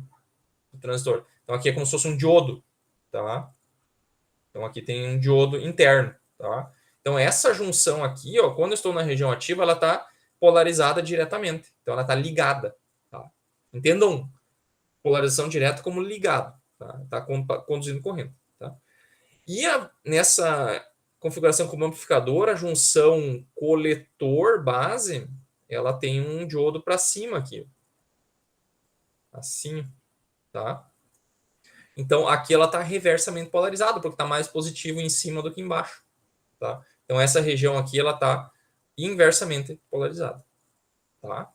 A: transistor. Então aqui é como se fosse um diodo, tá? Então aqui tem um diodo interno, tá? Então essa junção aqui, ó, quando eu estou na região ativa, ela está polarizada diretamente. Então ela está ligada, tá? Entendam polarização direta como ligado, tá? Está conduzindo corrente, tá? E nessa configuração como amplificador, a junção coletor-base, ela tem um diodo para cima aqui, assim, tá? Então aqui ela está reversamente polarizada, porque está mais positivo em cima do que embaixo, tá? Então essa região aqui ela está inversamente polarizada, tá?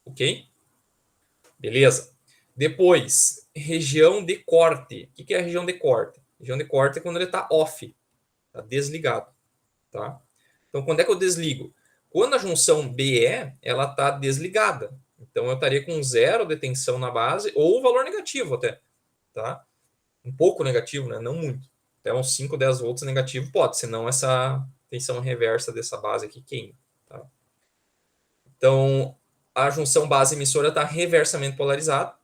A: Ok? Beleza. Depois, região de corte. O que é a região de corte? Região de corte é quando ele está off, está desligado, tá? Então quando é que eu desligo? Quando a junção BE ela está desligada. Então eu estaria com zero de tensão na base ou valor negativo até, tá? Um pouco negativo, né? Não muito. Até uns 5, 10 volts negativo pode, senão essa tensão reversa dessa base aqui queima, tá? Então a junção base emissora está reversamente polarizada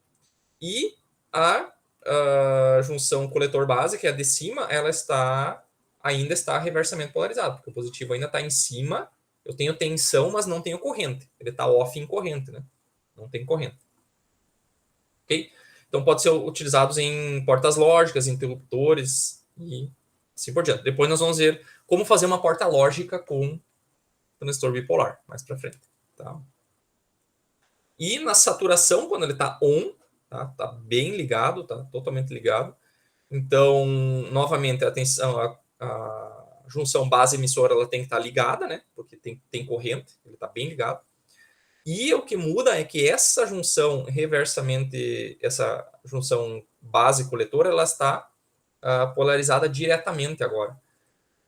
A: e a junção coletor base, que é a de cima, ela ainda está reversamente polarizada, porque o positivo ainda está em cima. Eu tenho tensão, mas não tenho corrente. Ele está off em corrente, né? Não tem corrente. Ok? Então, pode ser utilizados em portas lógicas, interruptores e assim por diante. Depois nós vamos ver como fazer uma porta lógica com transistor bipolar, mais para frente. Tá? E na saturação, quando ele está on, tá bem ligado, tá totalmente ligado. Então, novamente, a junção base emissora ela tem que estar ligada, né? Porque tem corrente, ele está bem ligado. E o que muda é que essa junção reversamente, essa junção base coletora, ela está polarizada diretamente agora.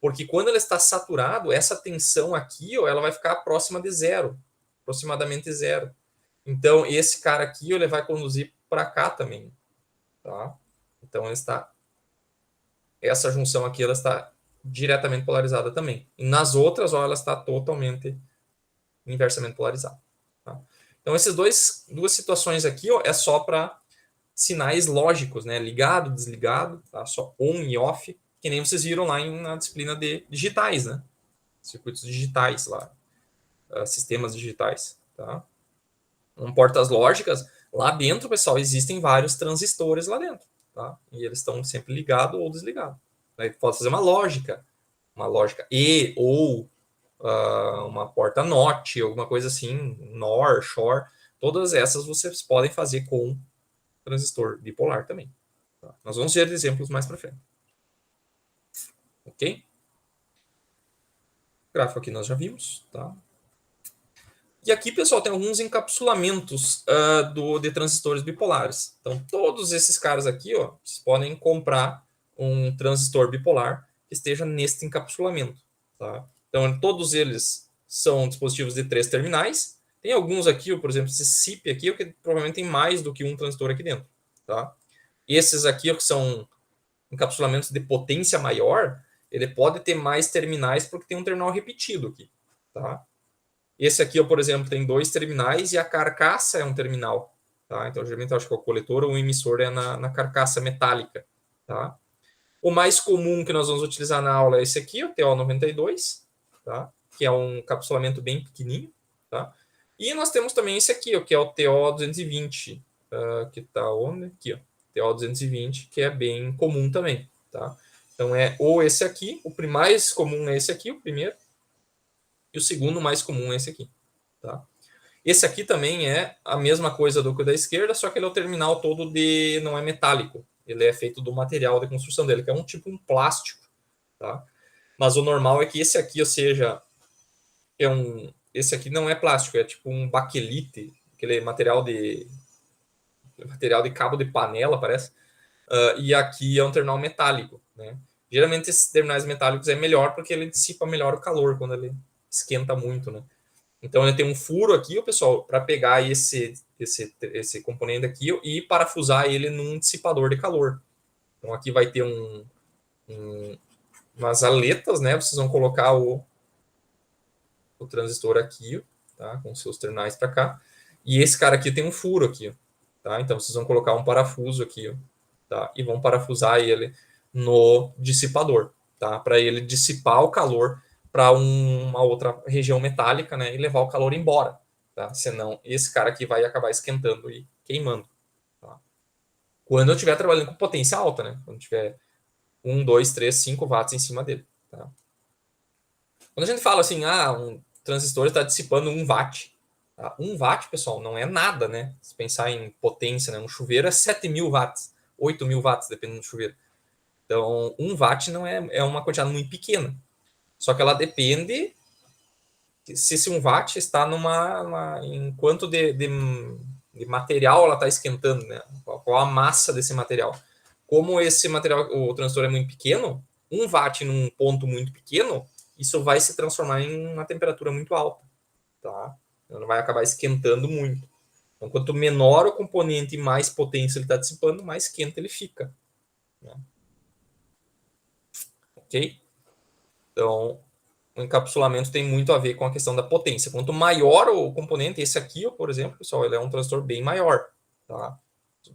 A: Porque quando ele está saturado, essa tensão aqui, ó, ela vai ficar próxima de zero, aproximadamente zero. Então, esse cara aqui, ó, ele vai conduzir para cá também, tá? Então, essa junção aqui, ela está diretamente polarizada também. E nas outras, ó, ela está totalmente inversamente polarizada. Tá? Então, essas duas situações aqui, ó, é só para sinais lógicos, né? Ligado, desligado, tá? Só on e off, que nem vocês viram lá na disciplina de digitais, né? Circuitos digitais lá, sistemas digitais, tá? Portas lógicas, lá dentro, pessoal, existem vários transistores lá dentro, tá? E eles estão sempre ligados ou desligados. Aí pode fazer uma lógica E ou uma porta NOT, alguma coisa assim, NOR, SHOR, todas essas vocês podem fazer com transistor bipolar também. Tá? Nós vamos ver exemplos mais para frente. Ok? O gráfico aqui nós já vimos, tá? E aqui, pessoal, tem alguns encapsulamentos de transistores bipolares. Então, todos esses caras aqui, ó, vocês podem comprar um transistor bipolar que esteja neste encapsulamento. Tá? Então, todos eles são dispositivos de 3 terminais. Tem alguns aqui, por exemplo, esse SiP aqui, que provavelmente tem mais do que um transistor aqui dentro. Tá? Esses aqui, que são encapsulamentos de potência maior, ele pode ter mais terminais porque tem um terminal repetido aqui. Tá? Esse aqui, por exemplo, tem 2 terminais e a carcaça é um terminal. Tá? Então, geralmente, eu acho que o coletor ou o emissor é na carcaça metálica. Tá? O mais comum que nós vamos utilizar na aula é esse aqui, o TO92, tá? Que é um encapsulamento bem pequenininho. Tá? E nós temos também esse aqui, que é o TO220, que está onde? Aqui, ó, TO220, que é bem comum também. Tá? Então, é ou esse aqui, o mais comum é esse aqui, o primeiro, e o segundo mais comum é esse aqui. Tá? Esse aqui também é a mesma coisa do que o da esquerda, só que ele é o terminal todo não é metálico. Ele é feito do material de construção dele, que é um plástico. Tá? Mas o normal é que esse aqui, ou seja, esse aqui não é plástico, é tipo um baquelite, aquele material de cabo de panela, parece. E aqui é um terminal metálico. Né? Geralmente esses terminais metálicos é melhor porque ele dissipa melhor o calor quando ele esquenta muito, né? Então ele tem um furo aqui, pessoal, para pegar esse componente aqui e parafusar ele num dissipador de calor. Então aqui vai ter umas aletas, né? Vocês vão colocar o transistor aqui, tá? Com seus terminais para cá. E esse cara aqui tem um furo aqui, tá? Então vocês vão colocar um parafuso aqui, tá? E vão parafusar ele no dissipador, tá? Para ele dissipar o calor para uma outra região metálica, né? E levar o calor embora, tá? Senão esse cara aqui vai acabar esquentando e queimando, tá? Quando eu estiver trabalhando com potência alta, né? Quando tiver 1, 2, 3, 5 watts em cima dele, tá? Quando a gente fala assim, um transistor está dissipando 1 watt. Tá? 1 watt, pessoal, não é nada, né? Se pensar em potência, né? Um chuveiro é 7.000 watts, 8.000 watts, dependendo do chuveiro. Então, 1 watt não é uma quantidade muito pequena. Só que ela depende se esse 1 watt está em quanto de material ela está esquentando, né? Qual a massa desse material. Como esse material, o transistor é muito pequeno, 1 watt num ponto muito pequeno, isso vai se transformar em uma temperatura muito alta, tá? Então, vai acabar esquentando muito. Então, quanto menor o componente e mais potência ele está dissipando, mais quente ele fica, né? Ok? Então, o encapsulamento tem muito a ver com a questão da potência. Quanto maior o componente, esse aqui, por exemplo, pessoal, ele é um transistor bem maior, tá?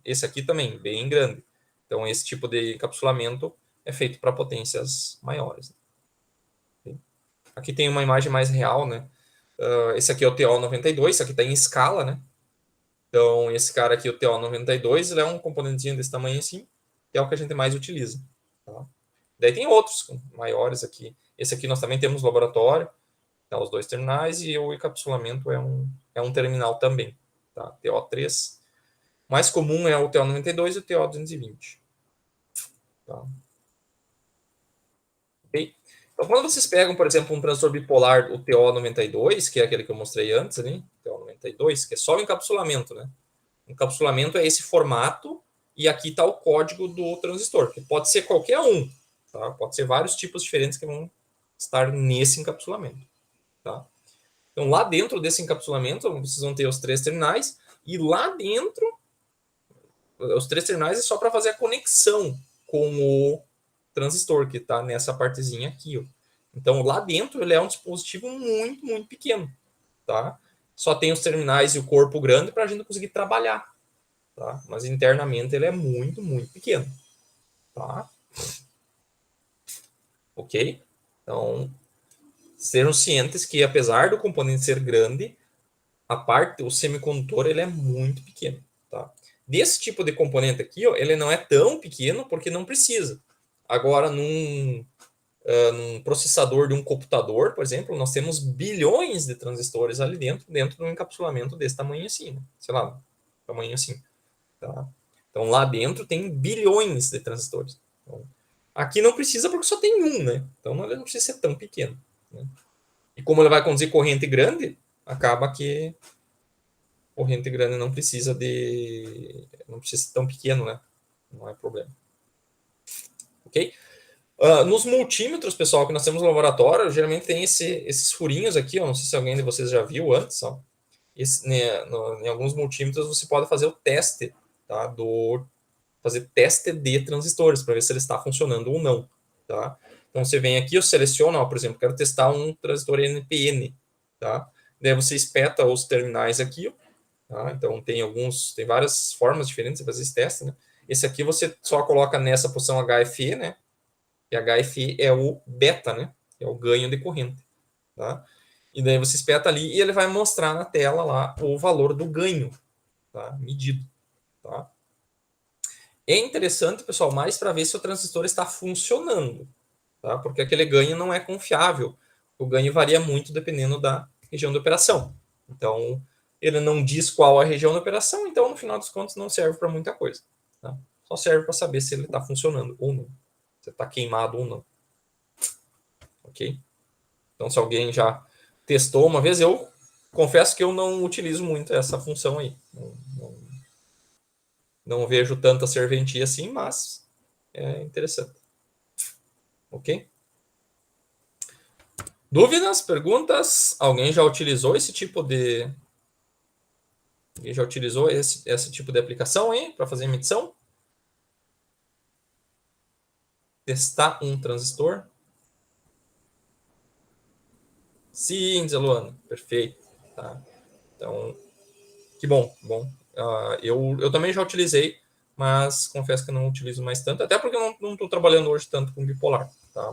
A: Esse aqui também, bem grande. Então, esse tipo de encapsulamento é feito para potências maiores. Aqui tem uma imagem mais real, né? Esse aqui é o TO92, esse aqui está em escala, né? Então, esse cara aqui, o TO92, ele é um componentezinho desse tamanho assim, que é o que a gente mais utiliza. Tá? Daí tem outros maiores aqui. Esse aqui nós também temos no laboratório, tá? Os 2 terminais, e o encapsulamento é um terminal também, tá? TO3. Mais comum é o TO92 e o TO220. Tá? Okay? Então, quando vocês pegam, por exemplo, um transistor bipolar, o TO92, que é aquele que eu mostrei antes, ali, TO92, que é só o encapsulamento, né? O encapsulamento é esse formato, e aqui está o código do transistor, que pode ser qualquer um, tá? Pode ser vários tipos diferentes que vão estar nesse encapsulamento, tá? Então, lá dentro desse encapsulamento, vocês vão ter os 3 terminais, e lá dentro, os 3 terminais é só para fazer a conexão com o transistor, que está nessa partezinha aqui, ó. Então, lá dentro, ele é um dispositivo muito, muito pequeno, tá? Só tem os terminais e o corpo grande para a gente conseguir trabalhar, tá? Mas internamente ele é muito, muito pequeno, tá? Ok? Então, sejam cientes que, apesar do componente ser grande, a parte, o semicondutor, ele é muito pequeno, tá? Desse tipo de componente aqui, ó, ele não é tão pequeno porque não precisa. Agora, num processador de um computador, por exemplo, nós temos bilhões de transistores ali dentro de um encapsulamento desse tamanho assim, né? Sei lá, tamanho assim, tá? Então, lá dentro tem bilhões de transistores. Então, aqui não precisa porque só tem um, né? Então, ele não precisa ser tão pequeno, né? E como ele vai conduzir corrente grande, acaba que corrente grande não precisa ser tão pequeno, né? Não é problema. Ok? Nos multímetros, pessoal, que nós temos no laboratório, geralmente tem esses furinhos aqui, ó, não sei se alguém de vocês já viu antes, ó. Né, em alguns multímetros você pode fazer o teste, tá? Fazer teste de transistores para ver se ele está funcionando ou não, tá? Então você vem aqui, eu seleciono, ó, por exemplo, quero testar um transistor NPN, tá? Daí você espeta os terminais aqui, ó, tá? Então tem várias formas diferentes de fazer esse teste, né? Esse aqui você só coloca nessa posição HFE, né? E HFE é o beta, né? É o ganho de corrente, tá? E daí você espeta ali e ele vai mostrar na tela lá o valor do ganho, tá? Medido, tá? É interessante, pessoal, mais para ver se o transistor está funcionando, tá? Porque aquele ganho não é confiável. O ganho varia muito dependendo da região de operação. Então, ele não diz qual a região de operação, então, no final dos contos, não serve para muita coisa, tá? Só serve para saber se ele está funcionando ou não, se está queimado ou não. Ok? Então, se alguém já testou uma vez, eu confesso que eu não utilizo muito essa função aí. Não vejo tanta serventia assim, mas é interessante. Ok? Dúvidas, perguntas? Alguém já utilizou esse tipo de. Alguém já utilizou esse tipo de aplicação aí para fazer medição? Testar um transistor? Sim, Zeluana, perfeito. Tá? Então, que bom, bom. Eu também já utilizei, mas confesso que eu não utilizo mais tanto, até porque eu não estou trabalhando hoje tanto com bipolar, tá?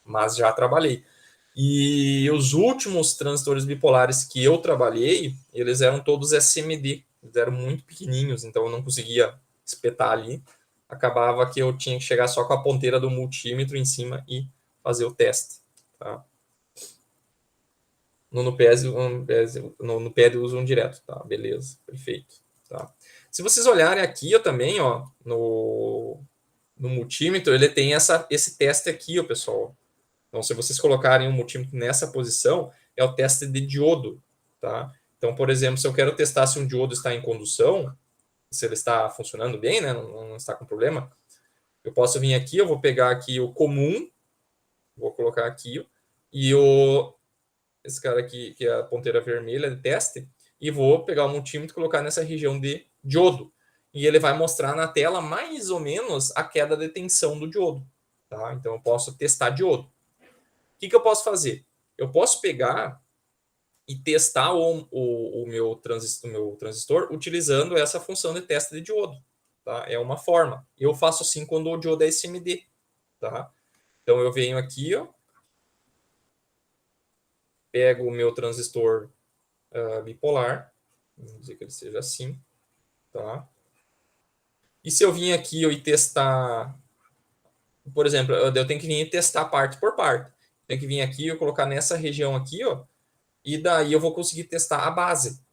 A: Mas já trabalhei. E os últimos transistores bipolares que eu trabalhei, eles eram todos SMD, eles eram muito pequenininhos, então eu não conseguia espetar ali. Acabava que eu tinha que chegar só com a ponteira do multímetro em cima e fazer o teste. Tá? No PED usam direto, tá? Beleza, perfeito. Tá? Se vocês olharem aqui, eu também, ó, no multímetro, ele tem esse teste aqui, ó, pessoal. Então, se vocês colocarem o multímetro nessa posição, é o teste de diodo, tá? Então, por exemplo, se eu quero testar se um diodo está em condução, se ele está funcionando bem, né, não está com problema, eu posso vir aqui, eu vou pegar aqui o comum, vou colocar aqui, e esse cara aqui, que é a ponteira vermelha de teste, e vou pegar o multímetro e colocar nessa região de diodo. E ele vai mostrar na tela mais ou menos a queda de tensão do diodo. Tá? Então eu posso testar diodo. O que eu posso fazer? Eu posso pegar e testar o meu transistor utilizando essa função de teste de diodo. Tá? É uma forma. Eu faço assim quando o diodo é SMD. Tá? Então eu venho aqui, ó, pego o meu transistor bipolar, vamos dizer que ele seja assim, tá? E se eu vim aqui e testar, por exemplo, eu tenho que vir e testar parte por parte. Tenho que vir aqui e colocar nessa região aqui, ó, e daí eu vou conseguir testar a base,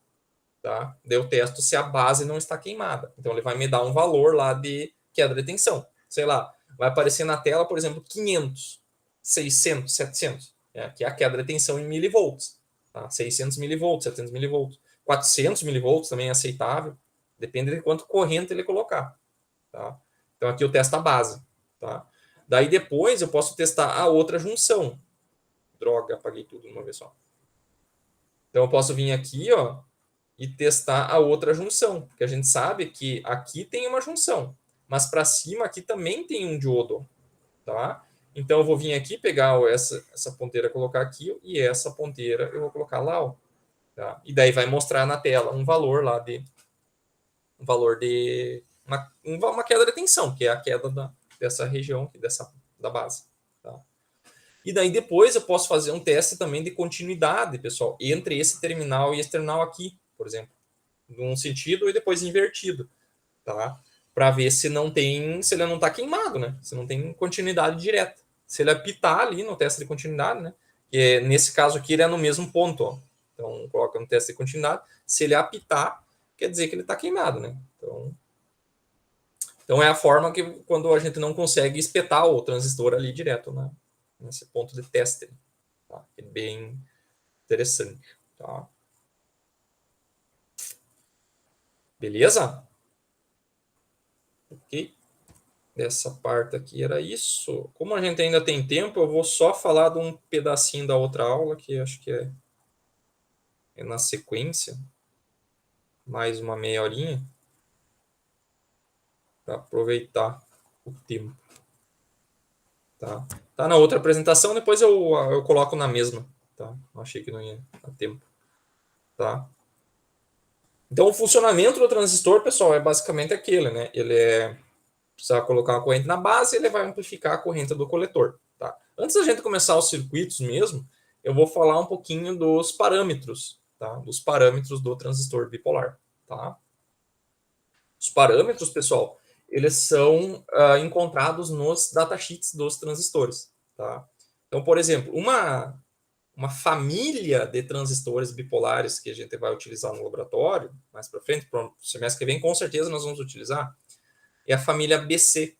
A: tá? Daí eu testo se a base não está queimada. Então ele vai me dar um valor lá de queda de tensão. Sei lá, vai aparecer na tela, por exemplo, 500, 600, 700, que é a queda de tensão em milivolts. Tá? 600 milivolts, 700 milivolts. 400 milivolts também é aceitável. Depende de quanto corrente ele colocar. Tá? Então aqui eu testo a base. Tá? Daí depois eu posso testar a outra junção. Droga, apaguei tudo de uma vez só. Então eu posso vir aqui, ó, e testar a outra junção, porque a gente sabe que aqui tem uma junção, mas para cima aqui também tem um diodo, tá? Então eu vou vir aqui pegar essa ponteira, colocar aqui, e essa ponteira eu vou colocar lá, ó, tá? E daí vai mostrar na tela um valor lá de uma queda de tensão, que é a queda dessa região aqui, da base, tá? E daí depois eu posso fazer um teste também de continuidade, pessoal, entre esse terminal e esse terminal aqui, por exemplo, num sentido e depois invertido, tá? Para ver se se ele não está queimado, né? Se não tem continuidade direta. Se ele apitar ali no teste de continuidade, né? Que nesse caso aqui ele é no mesmo ponto, ó. Então coloca no teste de continuidade. Se ele apitar, quer dizer que ele está queimado, né? Então é a forma que quando a gente não consegue espetar o transistor ali direto, né? Nesse ponto de teste, tá? É bem interessante, tá? Beleza? Ok. Dessa parte aqui era isso. Como a gente ainda tem tempo, eu vou só falar de um pedacinho da outra aula, que acho que é na sequência. Mais uma meia horinha. Para aproveitar o tempo. Tá na outra apresentação, depois eu coloco na mesma. Tá? Achei que não ia dar tempo. Tá? Então, o funcionamento do transistor, pessoal, é basicamente aquele, né? Ele precisa colocar uma corrente na base e ele vai amplificar a corrente do coletor. Tá? Antes da gente começar os circuitos mesmo, eu vou falar um pouquinho dos parâmetros, tá? Dos parâmetros do transistor bipolar. Tá? Os parâmetros, pessoal, eles são encontrados nos datasheets dos transistores. Tá? Então, por exemplo, uma família de transistores bipolares que a gente vai utilizar no laboratório, mais para frente, para o semestre que vem, com certeza nós vamos utilizar, é a família BC.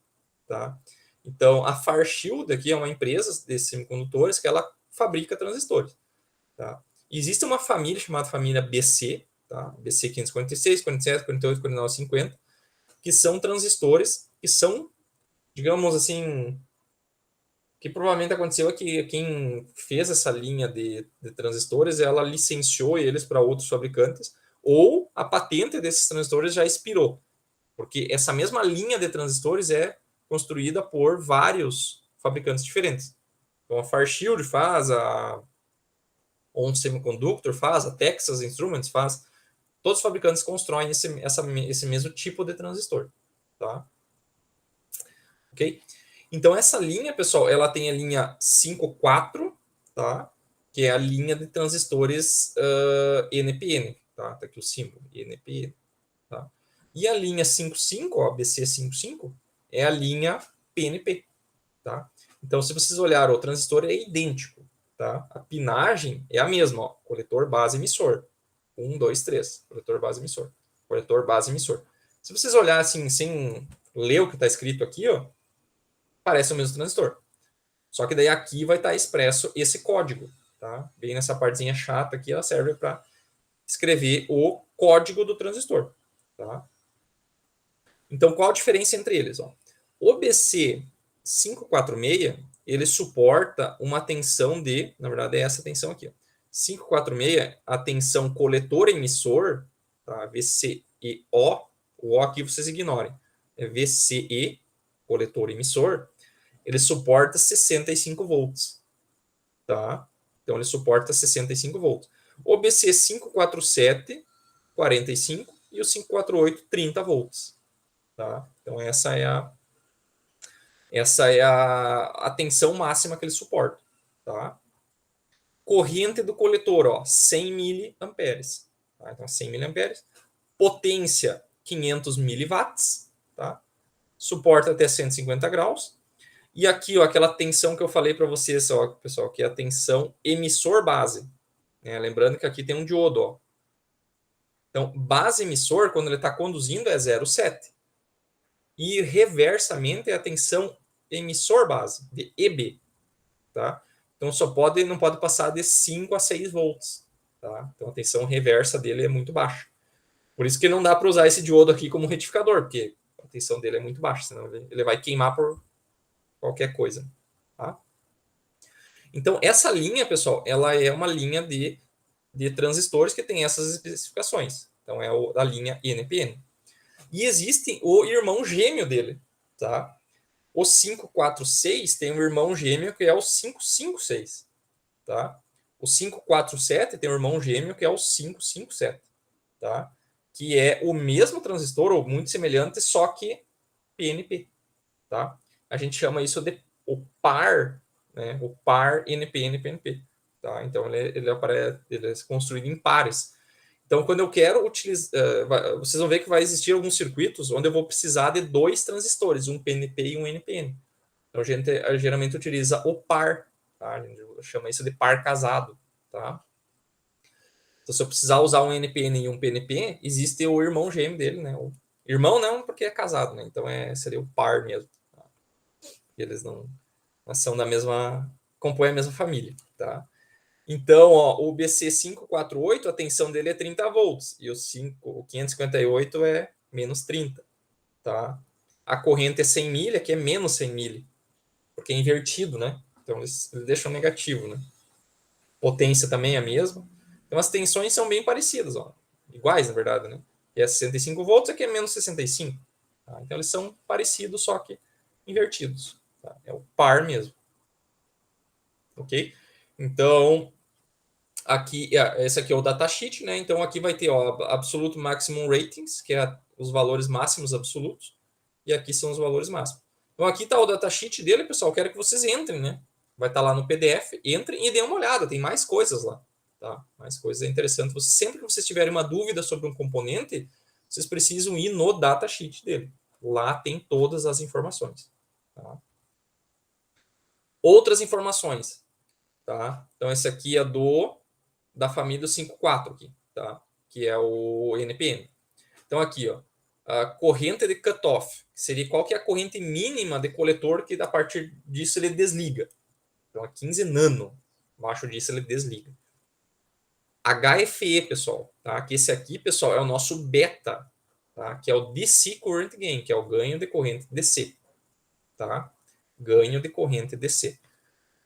A: Tá? Então, a Farshield aqui é uma empresa de semicondutores que ela fabrica transistores. Tá? Existe uma família chamada família BC, tá? BC 546, 47, 48, 49, 50, que são transistores que são, digamos assim, que provavelmente aconteceu é que quem fez essa linha de transistores, ela licenciou eles para outros fabricantes, ou a patente desses transistores já expirou, porque essa mesma linha de transistores é construída por vários fabricantes diferentes. Então a Farshield faz, ou um semiconductor faz, a Texas Instruments faz, todos os fabricantes constroem esse mesmo tipo de transistor, tá? Ok? Então, essa linha, pessoal, ela tem a linha 54, tá? Que é a linha de transistores NPN, tá? Tá aqui o símbolo, NPN, tá? E a linha 55, ó, BC55, é a linha PNP, tá? Então, se vocês olharem, o transistor é idêntico, tá? A pinagem é a mesma, ó, coletor, base, emissor. 1, 2, 3, coletor, base, emissor. Coletor, base, emissor. Se vocês olharem assim, sem ler o que está escrito aqui, ó, parece o mesmo transistor. Só que daí aqui vai estar expresso esse código, tá? Bem nessa partezinha chata aqui, ela serve para escrever o código do transistor, tá? Então, qual a diferença entre eles? Ó? O BC546, ele suporta uma tensão de, na verdade é essa tensão aqui, ó. 546, a tensão coletor-emissor, tá? VCEO, o O aqui vocês ignorem, é VCE, coletor-emissor, ele suporta 65 volts, tá? Então, ele suporta 65 volts. O BC547, 45, e o 548, 30 volts. Tá? Então, essa é a tensão máxima que ele suporta. Tá? Corrente do coletor, ó, 100 miliamperes. Tá? Então, 100 miliamperes. Potência, 500 miliwatts. Tá? Suporta até 150 graus. E aqui, ó, aquela tensão que eu falei para vocês, ó, pessoal, que é a tensão emissor-base. Né? Lembrando que aqui tem um diodo. Ó. Então, base emissor, quando ele está conduzindo, é 0,7. E reversamente é a tensão emissor base, de EB, tá? Então não pode passar de 5 a 6 volts, tá? Então a tensão reversa dele é muito baixa. Por isso que não dá para usar esse diodo aqui como retificador, porque a tensão dele é muito baixa, senão ele vai queimar por qualquer coisa, tá? Então essa linha, pessoal, ela é uma linha de transistores que tem essas especificações. Então é a linha NPN. E existe o irmão gêmeo dele, tá? O 546 tem um irmão gêmeo que é o 556, tá? O 547 tem um irmão gêmeo que é o 557, tá? Que é o mesmo transistor ou muito semelhante, só que PNP, tá? A gente chama isso de o par, né? O par NPN-PNP, tá? Então ele é construído em pares. Então, quando eu quero utilizar, vocês vão ver que vai existir alguns circuitos onde eu vou precisar de dois transistores, um PNP e um NPN. Então, a gente geralmente utiliza o par, tá? A gente chama isso de par casado, tá? Então, se eu precisar usar um NPN e um PNP, existe o irmão gêmeo dele, né? O irmão não, porque é casado, né? Então, seria o par mesmo. Tá? Eles não são da mesma... compõem a mesma família, tá? Então, ó, o BC548, a tensão dele é 30 volts, e o 558 é menos 30, tá? A corrente é 100 milha, que é menos 100 milha, porque é invertido, né? Então, eles deixam negativo, né? Potência também é a mesma. Então, as tensões são bem parecidas, ó. Iguais, na verdade, né? E é 65 volts, aqui é menos 65. Tá? Então, eles são parecidos, só que invertidos. Tá? É o par mesmo. Ok? Então, aqui, esse aqui é o datasheet, né? Então aqui vai ter, ó, Absolute Maximum Ratings, que é os valores máximos absolutos, e aqui são os valores máximos. Então aqui está o datasheet dele, pessoal. Quero que vocês entrem, né? Vai estar lá no PDF, entrem e dêem uma olhada, tem mais coisas lá, tá? Mais coisas interessantes. Sempre que vocês tiverem uma dúvida sobre um componente, vocês precisam ir no datasheet dele. Lá tem todas as informações, tá? Outras informações, tá? Então esse aqui é da família do 54 aqui, tá? Que é o NPN. Então aqui, ó, a corrente de cutoff, seria qual que é a corrente mínima de coletor que a partir disso ele desliga. Então a 15 nano, abaixo disso ele desliga. HFE, pessoal, tá? Que esse aqui, pessoal, é o nosso beta, tá? Que é o DC Current Gain, que é o ganho de corrente DC, tá? Ganho de corrente DC.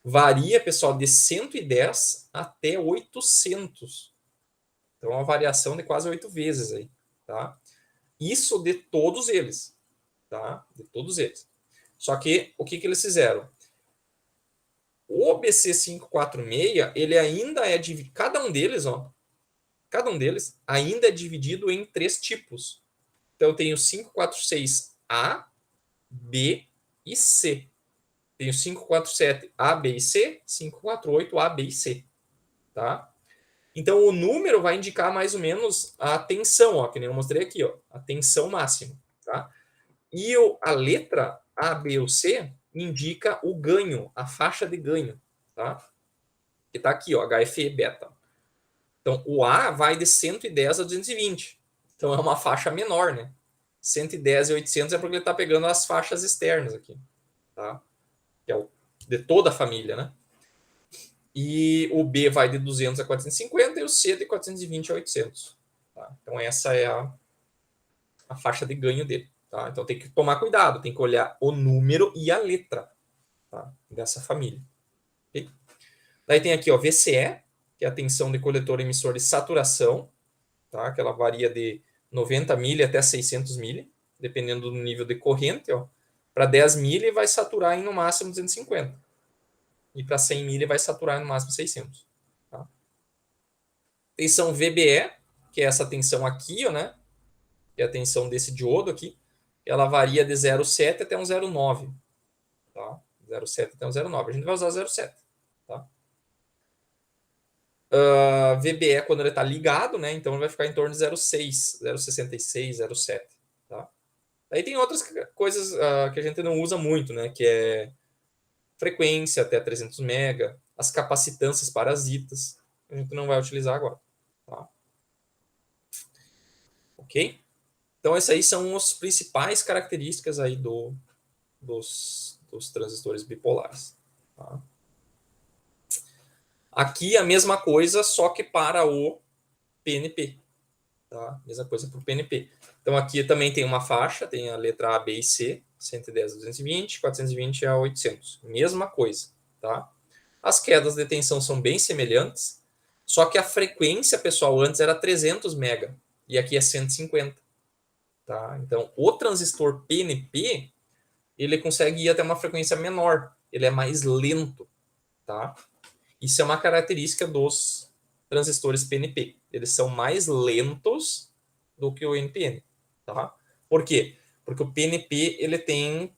A: Varia, pessoal, de 110 até 800. Então, é uma variação de quase 8 vezes aí, tá? Isso de todos eles, tá? De todos eles. Só que, o que eles fizeram? O BC546, ele ainda é dividido, cada um deles ainda é dividido em 3 tipos. Então eu tenho 546A, B e C. Tenho 547 A, B e C, 548 A, B e C, tá? Então o número vai indicar mais ou menos a tensão, ó, que nem eu mostrei aqui, ó, a tensão máxima, tá? E a letra A, B ou C indica o ganho, a faixa de ganho, tá? Que tá aqui, ó, HFE beta. Então o A vai de 110 a 220. Então é uma faixa menor, né? 110 e 800 é porque ele está pegando as faixas externas aqui, tá? Que é o de toda a família, né? E o B vai de 200 a 450 e o C de 420 a 800. Tá? Então essa é a faixa de ganho dele. Tá? Então tem que tomar cuidado, tem que olhar o número e a letra, tá? Dessa família. Okay? Daí tem aqui, ó, VCE, que é a tensão de coletor emissor de saturação, tá? Que ela varia de 90 mili até 600 mili, dependendo do nível de corrente. Para 10 mili vai saturar em no máximo 250. E para 100 mili vai saturar em no máximo 600. Tá? Tensão VBE, que é essa tensão aqui, ó, né? Que é a tensão desse diodo aqui. Ela varia de 0,7 até um 0,9. Tá? 0,7 até um 0,9. A gente vai usar 0,7. Tá? VBE quando ele está ligado, né? Então ele vai ficar em torno de 0,6, 0,66, 0,7. Tá? Aí tem outras coisas que a gente não usa muito, né? Que é frequência até 300 mega, as capacitâncias parasitas. A gente não vai utilizar agora. Tá? Ok? Então, essas aí são as principais características aí dos transistores bipolares. Tá? Aqui a mesma coisa, só que para o PNP. Tá? Mesma coisa para o PNP. Então, aqui também tem uma faixa, tem a letra A, B e C, 110 a 220, 420 a 800. Mesma coisa. Tá? As quedas de tensão são bem semelhantes, só que a frequência, pessoal, antes era 300 mega e aqui é 150. Tá? Então, o transistor PNP, ele consegue ir até uma frequência menor, ele é mais lento. Tá? Isso é uma característica dos transistores PNP. Eles são mais lentos do que o NPN. Tá? Por quê? Porque o PNP ele tem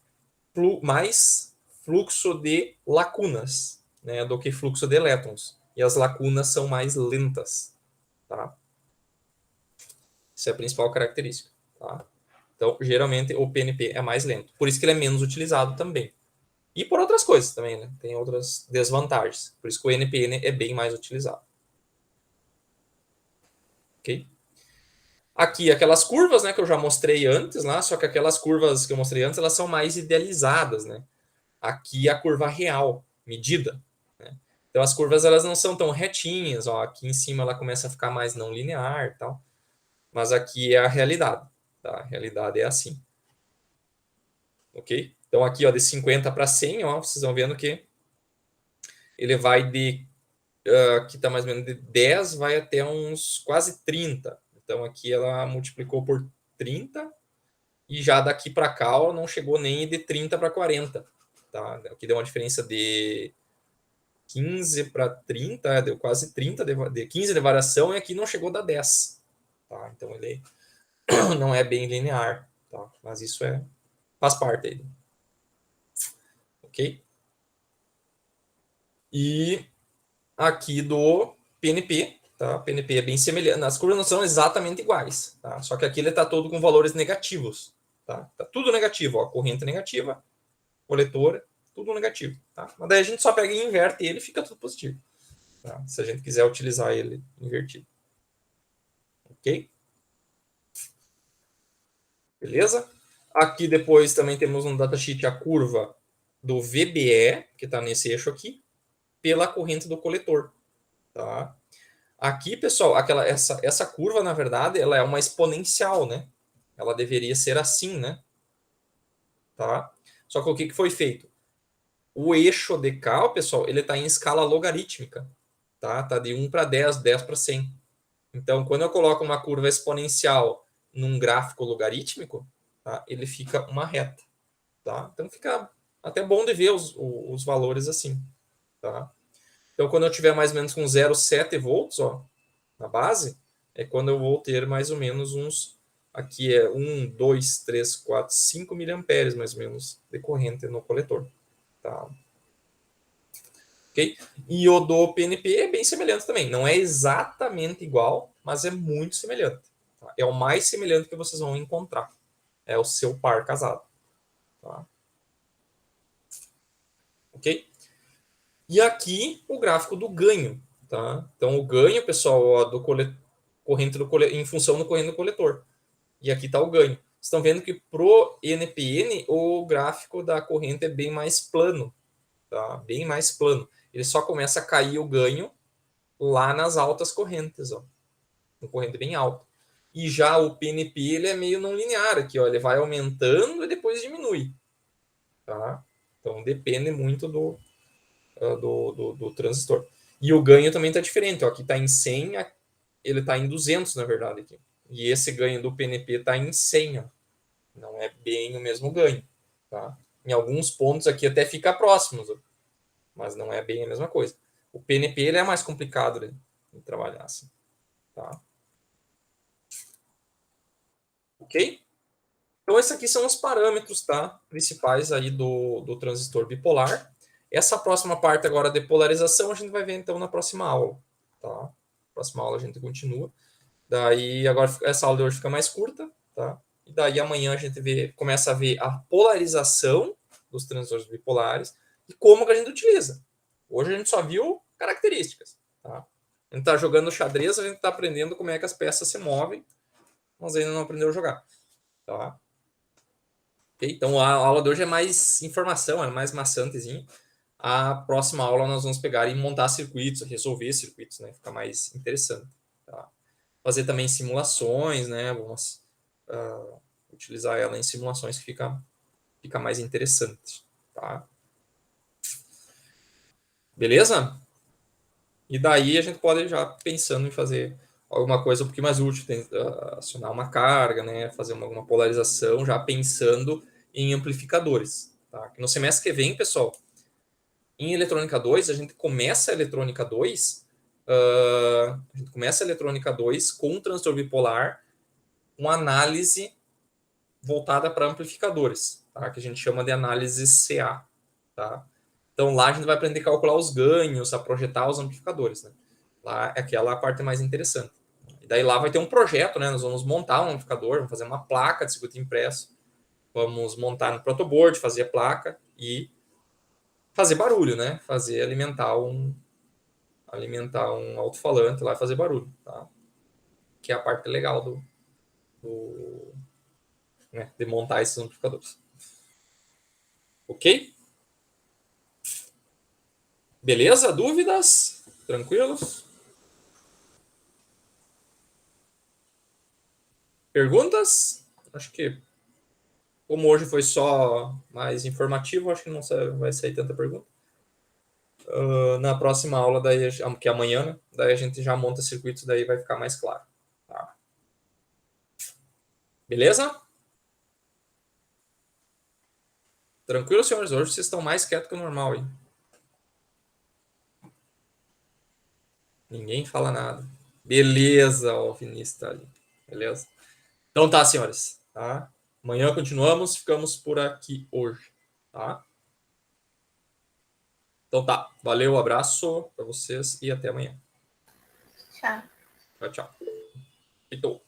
A: mais fluxo de lacunas, né, do que fluxo de elétrons. E as lacunas são mais lentas. Tá? Essa é a principal característica. Tá? Então, geralmente, o PNP é mais lento. Por isso que ele é menos utilizado também. E por outras coisas também, né? Tem outras desvantagens. Por isso que o NPN é bem mais utilizado. Ok? Aqui, aquelas curvas, né, que eu já mostrei antes, lá, só que aquelas curvas que eu mostrei antes, elas são mais idealizadas, né? Aqui a curva real, medida. Né? Então as curvas elas não são tão retinhas, ó, aqui em cima ela começa a ficar mais não linear, tal. Mas aqui é a realidade, tá? A realidade é assim. OK? Então aqui, ó, de 50 para 100, ó, vocês vão vendo que ele vai de aqui está mais ou menos de 10 vai até uns quase 30. Então aqui ela multiplicou por 30 e já daqui para cá ela não chegou nem de 30 para 40. Tá? Aqui deu uma diferença de 15 para 30, deu quase 30, de 15 de variação, e aqui não chegou a 10. Tá? Então ele não é bem linear, tá? Mas isso faz parte aí. Ok? E aqui do PNP, tá? PNP é bem semelhante, as curvas não são exatamente iguais, tá? Só que aqui ele está todo com valores negativos, tá? Tá tudo negativo, ó, corrente negativa, coletor, tudo negativo, tá? Mas daí a gente só pega e inverte ele e fica tudo positivo, tá? Se a gente quiser utilizar ele invertido. Ok? Beleza? Aqui depois também temos um datasheet a curva do VBE, que está nesse eixo aqui, pela corrente do coletor, tá? Aqui, pessoal, essa curva, na verdade, ela é uma exponencial, né? Ela deveria ser assim, né? Tá? Só que o que foi feito? O eixo de cá, pessoal, ele está em escala logarítmica. Tá? Tá de 1 para 10, 10 para 100. Então, quando eu coloco uma curva exponencial num gráfico logarítmico, tá? Ele fica uma reta. Tá? Então, fica até bom de ver os valores assim. tá? Então, quando eu tiver mais ou menos com 0,7 volts, ó, na base, é quando eu vou ter mais ou menos uns, aqui é 1, 2, 3, 4, 5 miliamperes, mais ou menos, de corrente no coletor, tá? Ok? E o do PNP é bem semelhante também. Não é exatamente igual, mas é muito semelhante. Tá? É o mais semelhante que vocês vão encontrar. É o seu par casado. Tá? Ok? E aqui o gráfico do ganho. Tá? Então, o ganho, pessoal, ó, do corrente em função do corrente do coletor. E aqui está o ganho. Estão vendo que pro NPN o gráfico da corrente é bem mais plano. Tá? Bem mais plano. Ele só começa a cair o ganho lá nas altas correntes, ó, no corrente bem alto. E já o PNP ele é meio não linear aqui, ó, ele vai aumentando e depois diminui, tá? Então depende muito do transistor. E o ganho também está diferente, ó, aqui está em 100, ele está em 200 na verdade aqui. E esse ganho do PNP está em 100, ó. Não é bem o mesmo ganho, tá? Em alguns pontos aqui até fica próximos, ó, mas não é bem a mesma coisa. O PNP ele é mais complicado de trabalhar assim, tá? Ok? Então, esses aqui são os parâmetros, tá? Principais aí do transistor bipolar. Essa próxima parte agora de polarização a gente vai ver então na próxima aula, tá? Próxima aula a gente continua. Daí agora essa aula de hoje fica mais curta, tá? E daí amanhã a gente começa a ver a polarização dos transistores bipolares e como que a gente utiliza. Hoje a gente só viu características, tá? A gente está jogando xadrez, a gente está aprendendo como é que as peças se movem, mas ainda não aprendeu a jogar, tá? Okay? Então a aula de hoje é mais informação, é mais maçantezinho. A próxima aula nós vamos pegar e montar circuitos, resolver circuitos, né? Fica mais interessante. Tá? Fazer também simulações, né? Vamos utilizar ela em simulações que fica mais interessante. Tá? Beleza? E daí a gente pode já pensando em fazer alguma coisa um pouquinho mais útil, acionar uma carga, né? Fazer alguma polarização, já pensando em amplificadores. Tá? Que no semestre que vem, pessoal, em eletrônica 2, a gente começa a eletrônica 2, com um transistor bipolar, uma análise voltada para amplificadores, tá? Que a gente chama de análise CA. Tá? Então lá a gente vai aprender a calcular os ganhos, a projetar os amplificadores. Né? Lá é aquela parte mais interessante. E daí lá vai ter um projeto, né? Nós vamos montar um amplificador, vamos fazer uma placa de circuito impresso, vamos montar no protoboard, fazer a placa e fazer barulho, né? Alimentar um alto-falante lá e fazer barulho, tá? Que é a parte legal né, de montar esses amplificadores. Ok? Beleza? Dúvidas? Tranquilos? Perguntas? Acho que, como hoje foi só mais informativo, acho que não vai sair tanta pergunta. Na próxima aula, daí, que é amanhã, né? Daí a gente já monta circuitos, daí vai ficar mais claro. Tá? Beleza? Tranquilo, senhores? Hoje vocês estão mais quietos que o normal, hein? Ninguém fala nada. Beleza, o Vinícius tá ali. Beleza? Então tá, senhores. Tá? Amanhã continuamos, ficamos por aqui hoje. Tá? Então tá. Valeu, abraço para vocês e até amanhã.
C: Tchau.
A: Tchau, tchau. Então.